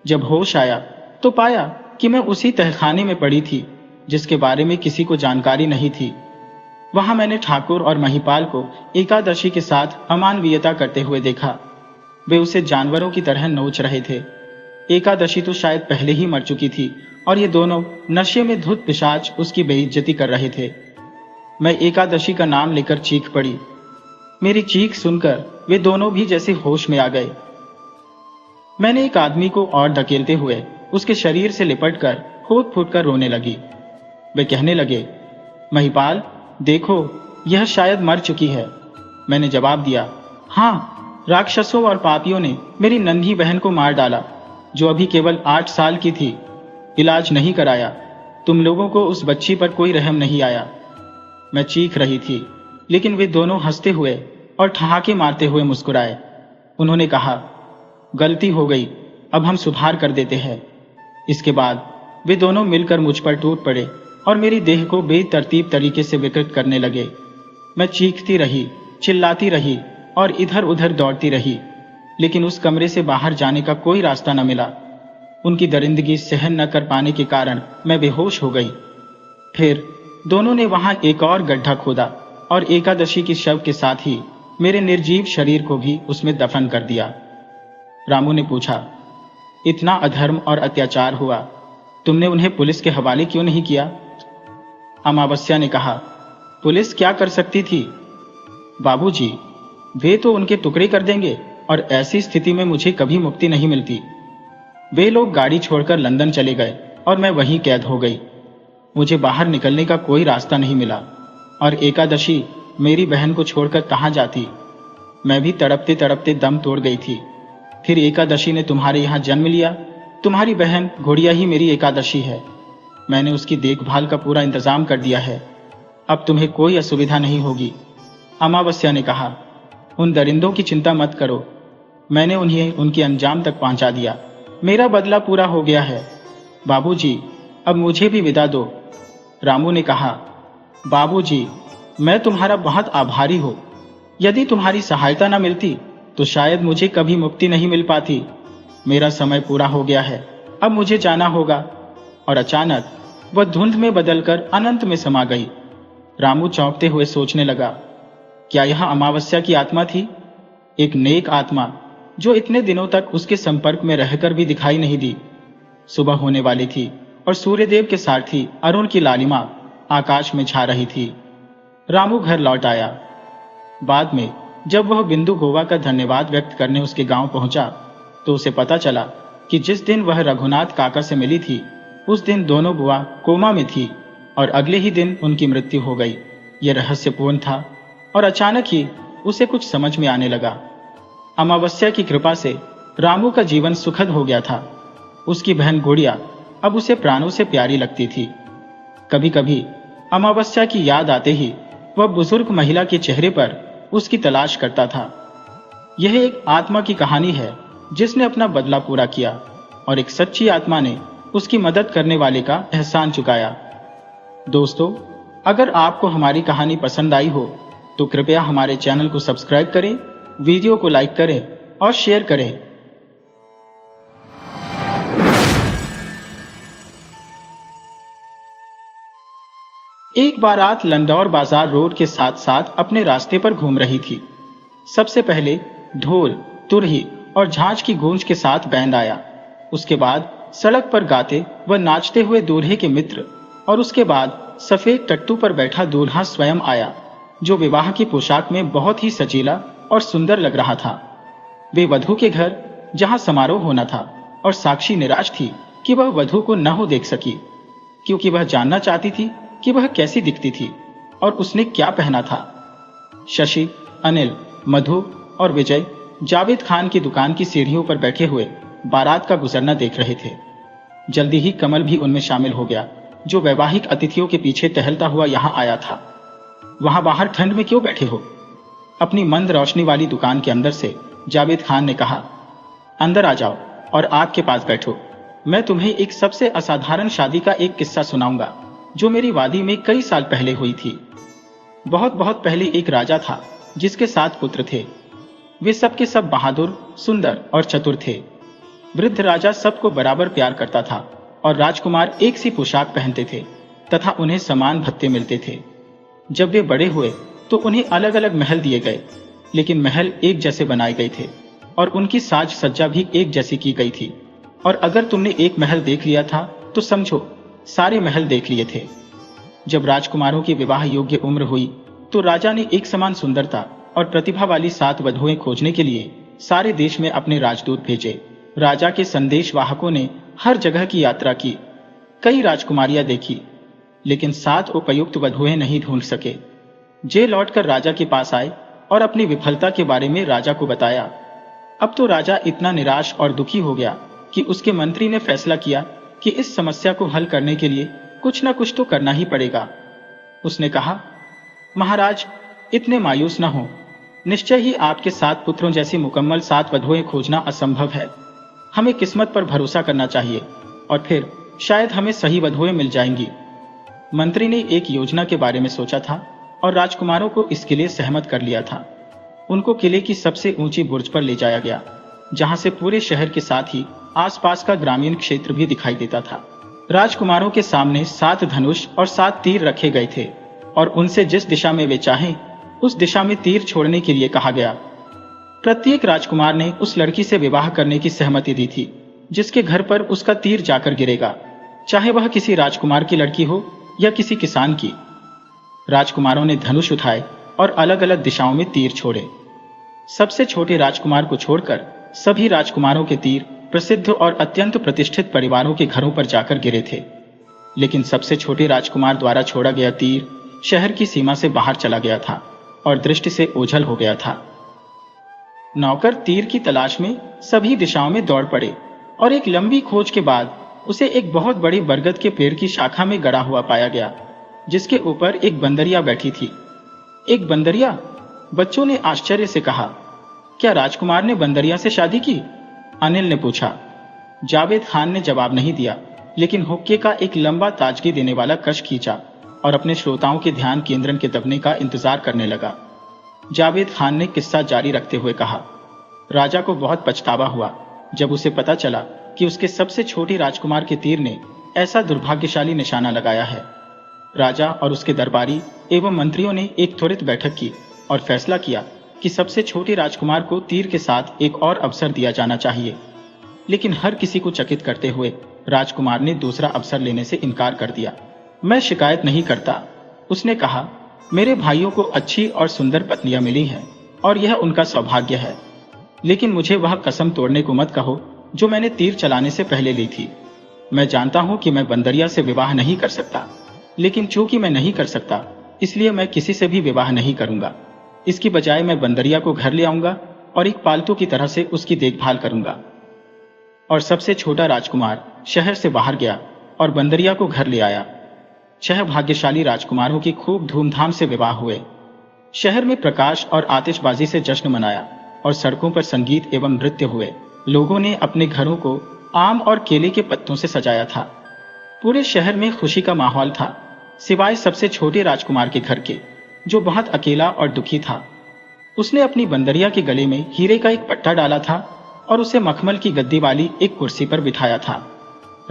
जब होश आया तो पाया कि मैं उसी तहखाने में पड़ी थी जिसके बारे में किसी को जानकारी नहीं थी। वहां मैंने ठाकुर और महिपाल को एकादशी के साथ अमानवीयता करते हुए देखा। वे उसे जानवरों की तरह नोच रहे थे। एकादशी तो शायद पहले ही मर चुकी थी और ये दोनों नशे में धुत पिशाच उसकी बेइज्जती कर रहे थे। मैं एकादशी का नाम लेकर चीख पड़ी। मेरी चीख सुनकर वे दोनों भी जैसे होश में आ गए। मैंने एक आदमी को और धकेलते हुए उसके शरीर से लिपटकर फूट फूट कर रोने लगी। वे कहने लगे, महिपाल देखो, यह शायद मर चुकी है। मैंने जवाब दिया, हाँ, राक्षसों और पापियों ने मेरी नन्ही बहन को मार डाला, जो अभी केवल 8 साल की थी। इलाज नहीं कराया। तुम लोगों को उस बच्ची पर कोई रहम नहीं आया। मैं चीख रही थी, लेकिन वे दोनों हंसते हुए और ठहाके मारते हुए मुस्कुराए। उन्होंने कहा, गलती हो गई, अब हम सुधार कर देते हैं। इसके बाद वे दोनों मिलकर मुझ पर टूट पड़े और मेरी देह को बेतरतीब तरीके से विकृत करने लगे। मैं चीखती रही, चिल्लाती रही और इधर उधर दौड़ती रही, लेकिन उस कमरे से बाहर जाने का कोई रास्ता न मिला। उनकी दरिंदगी सहन न कर पाने के कारण मैं बेहोश हो गई। फिर दोनों ने वहां एक और गड्ढा खोदा और एकादशी की शव के साथ ही मेरे निर्जीव शरीर को भी उसमें दफन कर दिया। रामू ने पूछा, इतना अधर्म और अत्याचार हुआ, तुमने उन्हें पुलिस के हवाले क्यों नहीं किया? अमावस्या ने कहा, पुलिस क्या कर सकती थी? बाबूजी, वे तो उनके टुकड़े कर देंगे और ऐसी स्थिति में मुझे कभी मुक्ति नहीं मिलती। वे लोग गाड़ी छोड़कर लंदन चले गए और मैं वहीं कैद हो गई। मुझे बाहर निकलने का कोई रास्ता नहीं मिला और एकादशी मेरी बहन को छोड़कर कहाँ जाती। मैं भी तड़पते तड़पते दम तोड़ गई थी। फिर एकादशी ने तुम्हारे यहाँ जन्म लिया। तुम्हारी बहन घोड़िया ही मेरी एकादशी है। मैंने उसकी देखभाल का पूरा इंतजाम कर दिया है। अब तुम्हें कोई असुविधा नहीं होगी। अमावस्या ने कहा, उन दरिंदों की चिंता मत करो, मैंने उन्हें उनके अंजाम तक पहुंचा दिया। मेरा बदला पूरा हो गया है। बाबूजी, अब मुझे भी विदा दो। रामू ने कहा, बाबूजी, मैं तुम्हारा बहुत आभारी हूं। यदि तुम्हारी सहायता न मिलती तो शायद मुझे कभी मुक्ति नहीं मिल पाती। मेरा समय पूरा हो गया है, अब मुझे जाना होगा। और अचानक वह धुंध में बदलकर अनंत में समा गई। रामू चौंकते हुए सोचने लगा, क्या यह अमावस्या की आत्मा थी? एक नेक आत्मा जो इतने दिनों तक उसके संपर्क में रहकर भी दिखाई नहीं दी। सुबह होने वाली थी और सूर्यदेव के सारथी अरुण की लालिमा आकाश में छा रही थी। रामू घर लौट आया। बाद में जब वह बिंदु गोवा का धन्यवाद व्यक्त करने उसके गांव पहुंचा तो उसे पता चला कि जिस दिन वह रघुनाथ काका से मिली थी उस दिन दोनों बुआ कोमा में थी और अगले ही दिन उनकी मृत्यु हो गई। यह रहस्यपूर्ण था और अचानक ही उसे कुछ समझ में आने लगा। अमावस्या की कृपा से रामू का जीवन सुखद हो गया था। उसकी बहन गुड़िया अब उसे प्राणों से प्यारी लगती थी। कभी कभी अमावस्या की याद आते ही वह बुजुर्ग महिला के चेहरे पर उसकी तलाश करता था। यह एक आत्मा की कहानी है जिसने अपना बदला पूरा किया और एक सच्ची आत्मा ने उसकी मदद करने वाले का एहसान चुकाया। दोस्तों, अगर आपको हमारी कहानी पसंद आई हो तो कृपया हमारे चैनल को सब्सक्राइब करें, वीडियो को लाइक करें और शेयर करें। एक बारात लंदौर बाजार रोड के साथ साथ अपने रास्ते पर घूम रही थी। सबसे पहले ढोल, तुरही और झांझ की गूंज के साथ बैंड आया। उसके बाद सड़क पर गाते व नाचते हुए दूल्हे के मित्र और उसके बाद सफेद टट्टू पर बैठा दूल्हा स्वयं आया, जो विवाह की पोशाक में बहुत ही सजीला और सुंदर लग रहा था। वे वधू के घर, जहां समारोह होना था, और साक्षी निराश थी कि वह वधू को न हो देख सकी, क्योंकि वह जानना चाहती थी कि वह कैसी दिखती थी और उसने क्या पहना था। शशि, अनिल, मधु और विजय जावेद खान की दुकान की सीढ़ियों पर बैठे हुए बारात का गुजरना देख रहे थे। जल्दी ही कमल भी उनमें शामिल हो गया, जो वैवाहिक अतिथियों के पीछे टहलता हुआ यहां आया था। वहां बाहर ठंड में क्यों बैठे हो? अपनी मंद रोशनी वाली दुकान के अंदर से जावेद खान ने कहा। अंदर आ जाओ और आग के पास बैठो। मैं तुम्हें एक सबसे असाधारण शादी का एक किस्सा सुनाऊंगा, जो मेरी वादी में कई साल पहले हुई थी। बहुत बहुत पहले एक राजा था, जिसके 7 पुत्र थे। वे सब के सब बहादुर, सुंदर और चतुर थे। वृद्ध राजा सबको बराबर प्यार करता था और राजकुमार एक सी पोशाक पहनते थे तथा उन्हें समान भत्ते मिलते थे। जब वे बड़े हुए तो उन्हें अलग अलग महल दिए गए, लेकिन महल एक जैसे बनाए गए थे और उनकी साज सज्जा भी एक जैसी की गई थी। और अगर तुमने एक महल देख लिया था तो समझो सारे महल देख लिए थे। जब राजकुमारों की विवाह योग्य उम्र हुई तो राजा ने एक समान सुंदरता और प्रतिभा वाली 7 वधुएं खोजने के लिए सारे देश में अपने राजदूत भेजे। राजा के संदेश वाहकों ने हर जगह की यात्रा की, कई राजकुमारियां देखी, लेकिन 7 उपयुक्त वधुएं नहीं ढूंढ सके। जे लौटकर राजा के पास आए और अपनी विफलता के बारे में राजा को बताया। अब तो राजा इतना निराश और दुखी हो गया कि उसके मंत्री ने फैसला किया कि इस समस्या को हल करने के लिए कुछ न कुछ तो करना ही पड़ेगा। उसने कहा, महाराज, इतने मायूस न हो। निश्चय ही आपके 7 पुत्रों जैसी मुकम्मल 7 वधुएं खोजना असंभव है। हमें किस्मत पर भरोसा करना चाहिए और फिर शायद हमें सही वधुएं मिल जाएंगी। मंत्री ने एक योजना के बारे में सोचा था और राजकुमारों को इसके लिए सहमत कर लिया था। उनको किले की सबसे ऊंची बुर्ज पर ले जाया गया, जहां से पूरे शहर के साथ ही आसपास का ग्रामीण क्षेत्र भी दिखाई देता था। राजकुमारों के सामने 7 धनुष और 7 तीर रखे गए थे और उनसे जिस दिशा में वे चाहें उस दिशा में तीर छोड़ने के लिए कहा गया। प्रत्येक राजकुमार ने उस लड़की से विवाह करने की सहमति दी थी जिसके घर पर उसका तीर जाकर गिरेगा, चाहे वह किसी राजकुमार की लड़की हो या किसी किसान की। राजकुमारों ने धनुष उठाए और अलग अलग दिशाओं में तीर छोड़े। सबसे छोटे राजकुमार को छोड़कर सभी राजकुमारों के तीर प्रसिद्ध और अत्यंत प्रतिष्ठित परिवारों के घरों पर जाकर गिरे थे, लेकिन सबसे छोटे राजकुमार द्वारा छोड़ा गया तीर शहर की सीमा से बाहर चला गया था और दृष्टि से ओझल हो गया था। नौकर तीर की तलाश में सभी दिशाओं में दौड़ पड़े और एक लंबी खोज के बाद उसे एक बहुत बड़े बरगद के पेड़ की शाखा में गड़ा हुआ पाया गया, जिसके ऊपर एक बंदरिया बैठी थी। एक बंदरिया? बच्चों ने आश्चर्य से कहा। क्या राजकुमार ने बंदरिया से शादी की? अनिल ने पूछा। जावेद खान ने जवाब नहीं दिया, लेकिन हुक्के का एक लंबा ताजगी देने वाला कश खींचा और अपने श्रोताओं के ध्यान केंद्रण के दबने का इंतजार करने लगा। जावेद खान ने किस्सा जारी रखते हुए कहा, राजा को बहुत पछतावा हुआ जब उसे पता चला कि उसके सबसे छोटे राजकुमार के तीर ने ऐसा दुर्भाग्यशाली निशाना लगाया है। राजा और उसके दरबारी एवं मंत्रियों ने एक त्वरित बैठक की और फैसला किया कि सबसे छोटे राजकुमार को तीर के साथ एक और अवसर दिया जाना चाहिए। लेकिन हर किसी को चकित करते हुए राजकुमार ने दूसरा अवसर लेने से इनकार कर दिया। मैं शिकायत नहीं करता, उसने कहा। मेरे भाइयों को अच्छी और सुंदर पत्नियां मिली हैं और यह उनका सौभाग्य है, लेकिन मुझे वह कसम तोड़ने को मत कहो जो मैंने तीर चलाने से पहले ली थी। मैं जानता हूं कि मैं बंदरिया से विवाह नहीं कर सकता, लेकिन चूंकि मैं नहीं कर सकता इसलिए मैं किसी से भी विवाह नहीं करूंगा। इसकी बजाय मैं बंदरिया को घर ले आऊंगा और एक पालतू की तरह से उसकी देखभाल करूंगा। और सबसे छोटा राजकुमार शहर से बाहर गया और बंदरिया को घर ले आया। 6 भाग्यशाली राजकुमारों की खूब धूमधाम से विवाह हुए। शहर में प्रकाश और आतिशबाजी से जश्न मनाया और सड़कों पर संगीत एवं नृत्य हुए। लोगों ने अपने घरों को आम और केले के पत्तों से सजाया था। पूरे शहर में खुशी का माहौल था, सिवाय सबसे छोटे राजकुमार के घर के, जो बहुत अकेला और दुखी था। उसने अपनी बंदरिया के गले में हीरे का एक पट्टा डाला था और उसे मखमल की गद्दी वाली एक कुर्सी पर बिठाया था।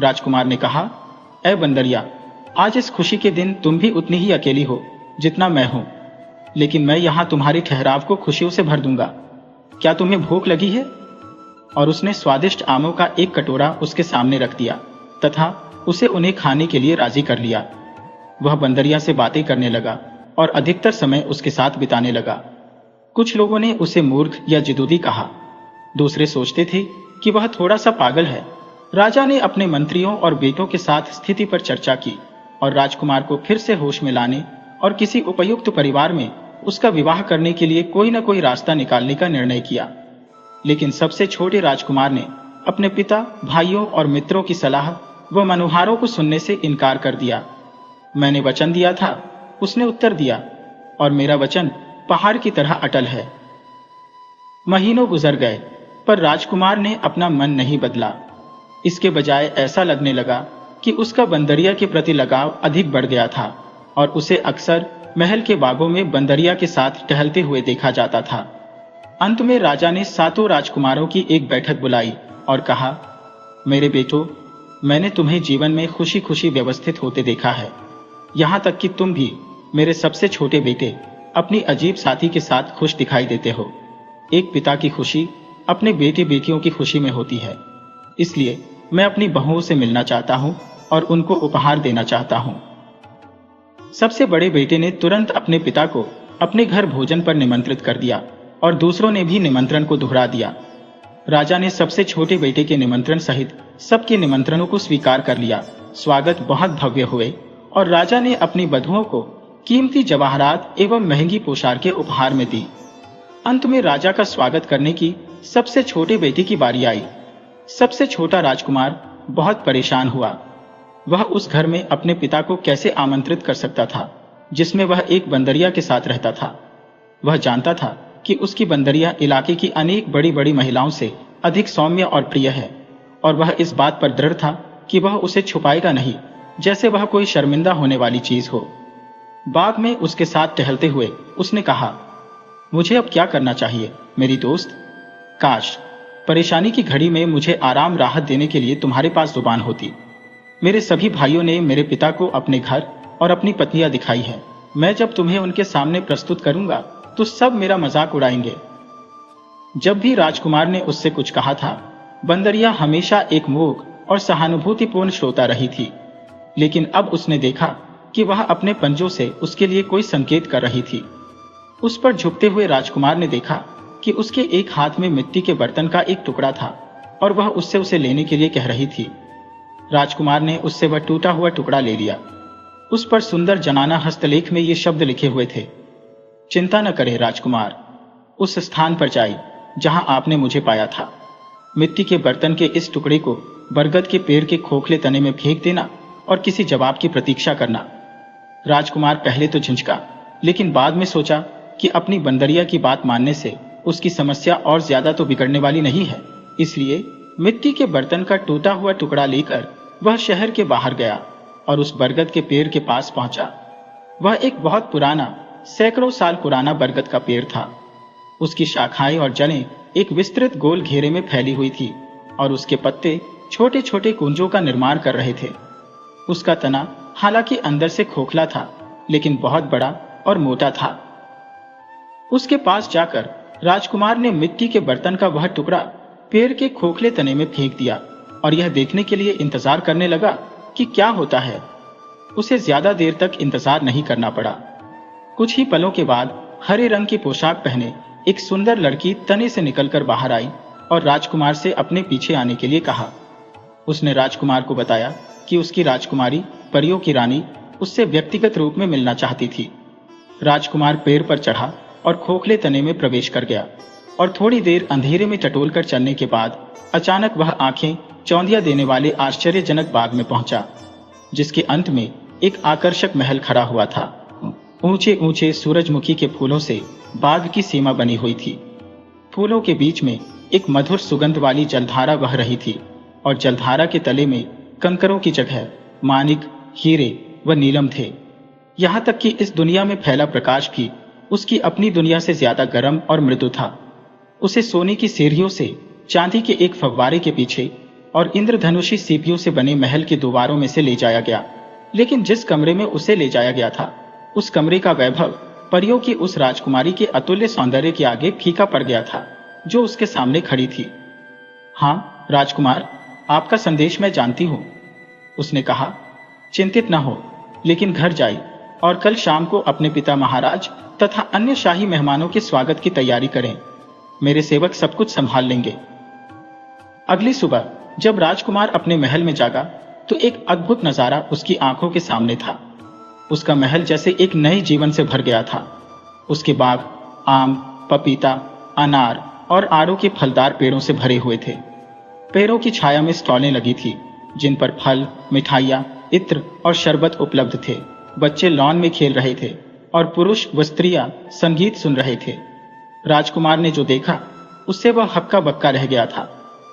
राजकुमार ने कहा, ऐ बंदरिया, आज इस खुशी के दिन तुम भी उतनी ही अकेली हो जितना मैं हूं, लेकिन मैं यहाँ तुम्हारे ठहराव को खुशियों से भर दूंगा। क्या तुम्हें भूख लगी है? और उसने स्वादिष्ट आमों का एक कटोरा उसके सामने रख दिया तथा उसे उन्हें खाने के लिए राजी कर लिया। वह बंदरिया से बातें करने लगा और अधिकतर समय उसके साथ बिताने लगा। कुछ लोगों ने उसे मूर्ख या जिदूदी कहा, दूसरे सोचते थे कि वह थोड़ा सा पागल है। राजा ने अपने मंत्रियों और बेटों के साथ स्थिति पर चर्चा की और राजकुमार को फिर से होश में लाने और किसी उपयुक्त परिवार में उसका विवाह करने के लिए कोई न कोई रास्ता निकालने का निर्णय किया। लेकिन सबसे छोटे राजकुमार ने अपने पिता, भाइयों और मित्रों की सलाह व मनुहारों को सुनने से इनकार कर दिया। मैंने वचन दिया था, उसने उत्तर दिया, और मेरा वचन पहाड़ की तरह अटल है। महीनों गुजर गए पर राजकुमार ने अपना मन नहीं बदला। इसके बजाय ऐसा लगने लगा कि उसका बंदरिया के प्रति लगाव अधिक बढ़ गया था और उसे अक्सर महल के बागों में बंदरिया के साथ टहलते हुए देखा जाता था। अंत में राजा ने सातों राजकुमारों की एक बैठक बुलाई और कहा, मेरे बेटों, मैंने तुम्हें जीवन में खुशी खुशी व्यवस्थित होते देखा है। यहाँ तक कि तुम भी, मेरे सबसे छोटे बेटे, अपनी अजीब साथी के साथ खुश दिखाई देते हो। एक पिता की खुशी अपने बेटे बेटियों की खुशी में होती है। इसलिए मैं अपनी बहुओं से मिलना चाहता हूँ और उनको उपहार देना चाहता हूँ। सबसे बड़े बेटे ने तुरंत अपने पिता को अपने घर भोजन पर निमंत्रित कर दिया और दूसरों ने भी निमंत्रण को दोहरा दिया। राजा ने सबसे छोटे बेटे के निमंत्रण सहित सबके निमंत्रणों को स्वीकार कर लिया। स्वागत बहुत भव्य हुए और राजा ने अपनी बधुओं को कीमती जवाहरात एवं महंगी पोशाकें उपहार में दी। अंत में राजा का स्वागत करने की सबसे छोटे बेटे की बारी आई। सबसे छोटा राजकुमार बहुत परेशान हुआ। वह उस घर में अपने पिता को कैसे आमंत्रित कर सकता था जिसमें वह एक बंदरिया के साथ रहता था। वह जानता था कि उसकी बंदरिया इलाके की अनेक बड़ी बड़ी महिलाओं से अधिक सौम्य और प्रिय है, और वह इस बात पर दृढ़ था कि वह उसे छुपाएगा नहीं, जैसे वह कोई शर्मिंदा होने वाली चीज हो। बाग में उसके साथ टहलते हुए उसने कहा, मुझे अब क्या करना चाहिए मेरी दोस्त? काश परेशानी की घड़ी में मुझे आराम राहत देने के लिए तुम्हारे पास जुबान होती। मेरे सभी भाइयों ने मेरे पिता को अपने घर और अपनी पत्नियां दिखाई हैं। मैं जब तुम्हें उनके सामने प्रस्तुत करूंगा तो सब मेरा मजाक उड़ाएंगे। जब भी राजकुमार ने उससे कुछ कहा था, बंदरिया हमेशा एक मूक और सहानुभूतिपूर्ण श्रोता रही थी। लेकिन अब उसने देखा कि वह अपने पंजों से उसके लिए कोई संकेत कर रही थी। उस पर झुकते हुए राजकुमार ने देखा कि उसके एक हाथ में मिट्टी के बर्तन का एक टुकड़ा था और वह उससे उसे लेने के लिए कह रही थी। राजकुमार ने उससे वह टूटा हुआ टुकड़ा ले लिया। उस पर सुंदर जनाना हस्तलेख में ये शब्द लिखे हुए थे, चिंता न करें राजकुमार, उस स्थान पर जाइए जहां आपने मुझे पाया था। मिट्टी के बर्तन के इस टुकड़े को बरगद के पेड़ के खोखले तने में फेंक देना और किसी जवाब की प्रतीक्षा करना। राजकुमार पहले तो झिझका, लेकिन बाद में सोचा कि अपनी बंदरिया की बात मानने से उसकी समस्या और ज्यादा तो बिगड़ने वाली नहीं है। इसलिए मिट्टी के बर्तन का टूटा हुआ टुकड़ा लेकर वह शहर के बाहर गया और उस बरगद के पेड़ के पास पहुंचा। वह एक बहुत पुराना, सैकड़ों साल पुराना बरगद का पेड़ था। उसकी शाखाएं और जड़ें एक विस्तृत गोल घेरे में फैली हुई थी और उसके पत्ते छोटे छोटे कुंजों का निर्माण कर रहे थे। उसका तना हालांकि अंदर से खोखला था, लेकिन बहुत बड़ा और मोटा था। उसके पास जाकर राजकुमार ने मिट्टी के बर्तन का वह टुकड़ा पेड़ के खोखले तने में फेंक दिया और यह देखने के लिए इंतजार करने लगा कि क्या होता है। उसे ज्यादा देर तक इंतजार नहीं करना पड़ा। कुछ ही पलों के बाद हरे रंग की पोशाक पहने एक सुंदर लड़की तने से निकलकर बाहर आई और राजकुमार से अपने पीछे आने के लिए कहा। उसने राजकुमार को बताया कि उसकी राजकुमारी, परियों की रानी, उससे व्यक्तिगत रूप में मिलना चाहती थी। राजकुमार पेड़ पर चढ़ा और खोखले तने में प्रवेश कर गया और थोड़ी देर अंधेरे में टटोलकर चलने के बाद अचानक वह आंखें चौंधिया देने वाले आश्चर्यजनक बाग में पहुंचा, जिसके अंत में एक आकर्षक महल खड़ा हुआ था। ऊंचे ऊंचे सूरजमुखी के फूलों से बाग की सीमा बनी हुई थी। फूलों के बीच में एक मधुर सुगंध वाली जलधारा बह रही थी और जलधारा के तले में कंकरों की जगह मानिक, हीरे व नीलम थे। यहाँ तक कि इस दुनिया में फैला प्रकाश भी उसकी अपनी दुनिया से ज्यादा गर्म और मृदु था। उसे सोने की सीढ़ियों से चांदी के एक फव्वारे के पीछे और इंद्रधनुषी सीपियों से बने महल के द्वारों में से ले जाया गया। लेकिन जिस कमरे में उसे ले जाया गया था, उस कमरे का वैभव परियों की उस राजकुमारी के अतुल्य सौंदर्य के आगे फीका पड़ गया था, जो उसके सामने खड़ी थी। हाँ राजकुमार, आपका संदेश मैं जानती हूँ, उसने कहा। चिंतित न हो, लेकिन घर जाइए और कल शाम को अपने पिता महाराज तथा अन्य शाही मेहमानों के स्वागत की तैयारी करें। मेरे सेवक सब कुछ संभाल लेंगे। अगली सुबह जब राजकुमार अपने महल में जागा, तो एक अद्भुत नजारा उसकी आंखों के सामने था। उसका महल जैसे एक नए जीवन से भर गया था। उसके बाग आम, पपीता, अनार और आड़ू के फलदार पेड़ों से भरे हुए थे। पेड़ों की छाया में स्टॉलें लगी थी, जिन पर फल, मिठाइयाँ, इत्र और शरबत उपलब्ध थे। बच्चे लॉन में खेल रहे थे और पुरुष व स्त्रियां संगीत सुन रहे थे। राजकुमार ने जो देखा, उससे वह हक्का बक्का रह गया था,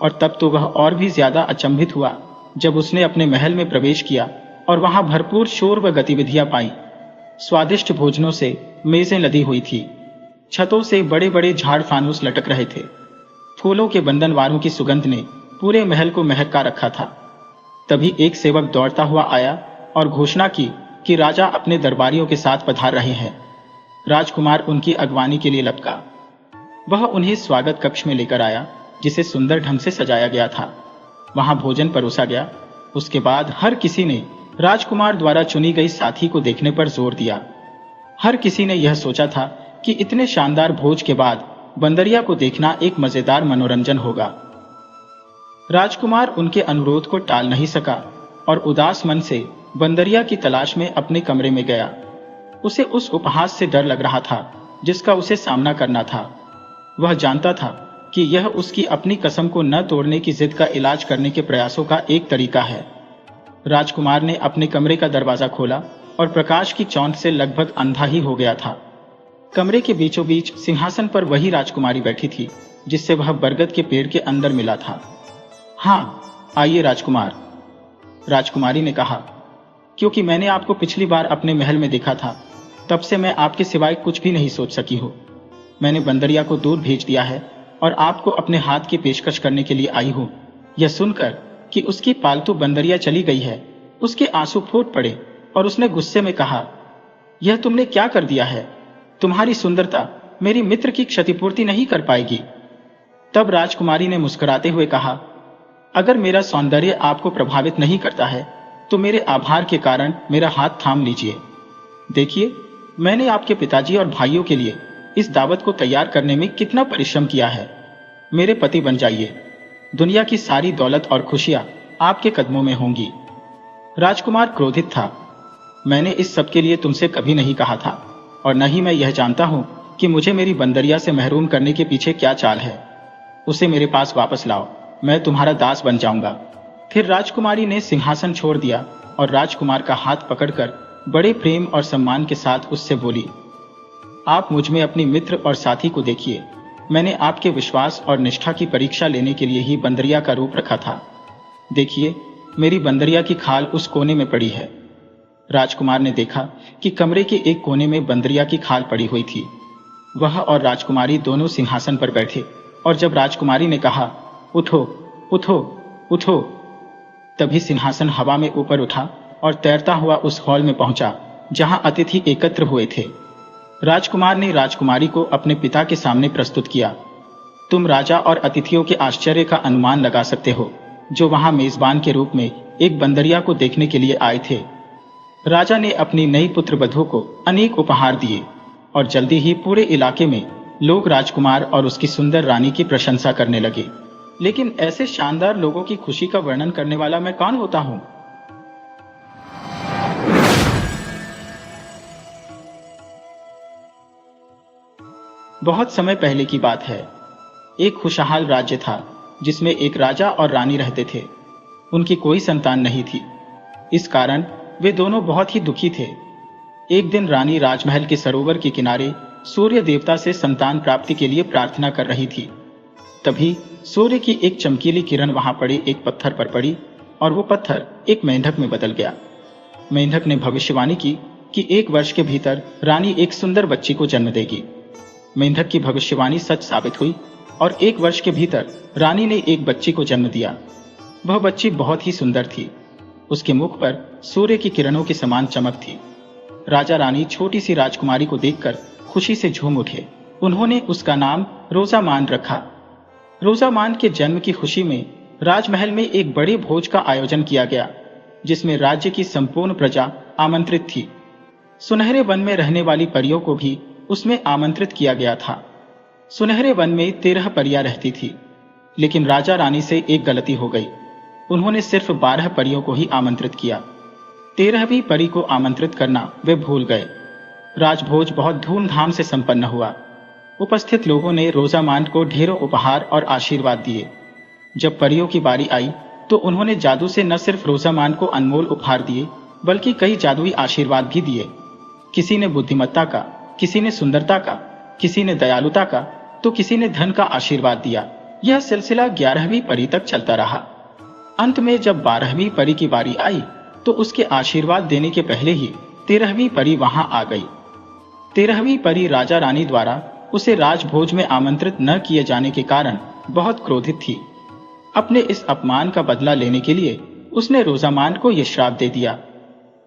और तब तो वह और भी ज्यादा अचंभित हुआ जब उसने अपने महल में प्रवेश किया और वहां भरपूर शोर व गतिविधियां पाई। स्वादिष्ट भोजनों से मेजें लदी हुई थी। छतों से बड़े बड़े झाड़ फानूस लटक रहे थे। फूलों के बंधनवारों की सुगंध ने पूरे महल को महका रखा था। तभी एक सेवक दौड़ता हुआ आया और घोषणा की कि राजा अपने दरबारियों के साथ पधार रहे हैं। राजकुमार उनकी अगवानी के लिए लपका। वह उन्हें स्वागत कक्ष में लेकर आया, जिसे सुंदर ढंग से सजाया गया था। वहां भोजन परोसा गया। उसके बाद हर किसी ने राजकुमार द्वारा चुनी गई साथी को देखने पर जोर दिया। हर किसी ने यह सोचा था कि इतने शानदार भोज के बाद बंदरिया को देखना एक मजेदार मनोरंजन होगा। राजकुमार उनके अनुरोध को टाल नहीं सका और उदास मन से बंदरिया की तलाश में अपने कमरे में गया। उसे उस उपहास से डर लग रहा था जिसका उसे सामना करना था। वह जानता था कि यह उसकी अपनी कसम को न तोड़ने की जिद का इलाज करने के प्रयासों का एक तरीका है। राजकुमार ने अपने कमरे का दरवाजा खोला और प्रकाश की चौंध से लगभग अंधा ही हो गया था। कमरे के बीचों बीच सिंहासन पर वही राजकुमारी बैठी थी जिससे वह बरगद के पेड़ के अंदर मिला था। हाँ आइए राजकुमार, राजकुमारी ने कहा। क्योंकि मैंने आपको पिछली बार अपने महल में देखा था, तब से मैं आपके सिवाय कुछ भी नहीं सोच सकी हूँ। मैंने बंदरिया को दूर भेज दिया है और आपको अपने हाथ की पेशकश करने के लिए आई हूँ। यह सुनकर कि उसकी पालतू बंदरिया चली गई है, उसके आंसू फूट पड़े और उसने गुस्से में कहा, यह तुमने क्या कर दिया है? तुम्हारी सुंदरता मेरी मित्र की क्षतिपूर्ति नहीं कर पाएगी। तब राजकुमारी ने मुस्कुराते हुए कहा, अगर मेरा सौंदर्य आपको प्रभावित नहीं करता है तो मेरे आभार के कारण मेरा हाथ थाम लीजिए। देखिए, मैंने आपके पिताजी और भाइयों के लिए इस दावत को तैयार करने में कितना परिश्रम किया है। मेरे पति बन जाइए। दुनिया की सारी दौलत और खुशियां आपके कदमों में होंगी। राजकुमार क्रोधित था। मैंने इस सब के लिए तुमसे कभी नहीं कहा था, और न ही मैं यह जानता हूं कि मुझे मेरी बंदरिया से महरूम करने के पीछे क्या चाल है। उसे मेरे पास वापस लाओ, मैं तुम्हारा दास बन जाऊंगा। फिर राजकुमारी ने सिंहासन छोड़ दिया और राजकुमार का हाथ पकड़कर बड़े प्रेम और सम्मान के साथ उससे बोली, आप मुझ में अपनी मित्र और साथी को देखिए। मैंने आपके विश्वास और निष्ठा की परीक्षा लेने के लिए ही बंदरिया का रूप रखा था। देखिए, मेरी बंदरिया की खाल उस कोने में पड़ी है। राजकुमार ने देखा कि कमरे के एक कोने में बंदरिया की खाल पड़ी हुई थी। वह और राजकुमारी दोनों सिंहासन पर बैठे, और जब राजकुमारी ने कहा, उठो उठो उठो, तभी सिंहासन हवा में ऊपर उठा और तैरता हुआ उस हॉल में पहुंचा जहां अतिथि एकत्र हुए थे। राजकुमार ने राजकुमारी को अपने पिता के सामने प्रस्तुत किया। तुम राजा और अतिथियों के आश्चर्य का अनुमान लगा सकते हो, जो वहां मेजबान के रूप में एक बंदरिया को देखने के लिए आए थे। राजा ने अपनी नई पुत्रवधू को अनेक उपहार दिए, और जल्दी ही पूरे इलाके में लोग राजकुमार और उसकी सुंदर रानी की प्रशंसा करने लगे। लेकिन ऐसे शानदार लोगों की खुशी का वर्णन करने वाला मैं कौन होता हूं? बहुत समय पहले की बात है। एक खुशहाल राज्य था जिसमें एक राजा और रानी रहते थे। उनकी कोई संतान नहीं थी। इस कारण वे दोनों बहुत ही दुखी थे। एक दिन रानी राजमहल के सरोवर के किनारे सूर्य देवता से संतान प्राप्ति के लिए प्रार्थना कर रही थी। तभी सूर्य की एक चमकीली किरण वहां पड़े एक पत्थर पर पड़ी, और वो पत्थर एक मेंढक में बदल गया। मेंढक ने भविष्यवाणी की कि 1 वर्ष के भीतर रानी एक सुंदर बच्ची को जन्म देगी। मेंढक की भविष्यवाणी सच साबित हुई, और 1 वर्ष के भीतर रानी ने एक बच्ची को जन्म दिया। वह बच्ची बहुत ही सुंदर थी। उसके मुख पर सूर्य की किरणों के समान चमक थी। राजा रानी छोटी सी राजकुमारी को देखकर खुशी से झूम उठे। उन्होंने उसका नाम रोजामान रखा। रोजामान के जन्म की खुशी में राजमहल में एक बड़े भोज का आयोजन किया गया, जिसमें राज्य की संपूर्ण प्रजा आमंत्रित थी। सुनहरे वन में रहने वाली परियों को भी उसमें आमंत्रित किया गया था। सुनहरे वन में 13 परियां रहती थी, लेकिन राजा रानी से एक गलती हो गई। उन्होंने सिर्फ 12 परियों को ही आमंत्रित किया। 13वीं परी को आमंत्रित करना वे भूल गए। राजभोज बहुत धूमधाम से संपन्न हुआ। उपस्थित लोगों ने रोजामान को ढेरों उपहार और आशीर्वाद दिए। जब परियों की बारी आई तो उन्होंने जादू से न सिर्फ रोजामान को अनमोल उपहार दिए, बल्कि कई जादुई आशीर्वाद भी दिए। किसी ने बुद्धिमत्ता का, किसी ने सुंदरता का, किसी ने दयालुता का, तो किसी ने धन का आशीर्वाद दिया। यह सिलसिला 11वीं परी तक चलता रहा। अंत में जब 12वीं परी की बारी आई तो उसके आशीर्वाद देने के पहले ही 13वीं परी वहां आ गई। 13वीं परी राजा रानी द्वारा उसे राजभोज में आमंत्रित न किए जाने के कारण बहुत क्रोधित थी। अपने इस अपमान का बदला लेने के लिए उसने रोजामान को यह श्राप दे दिया।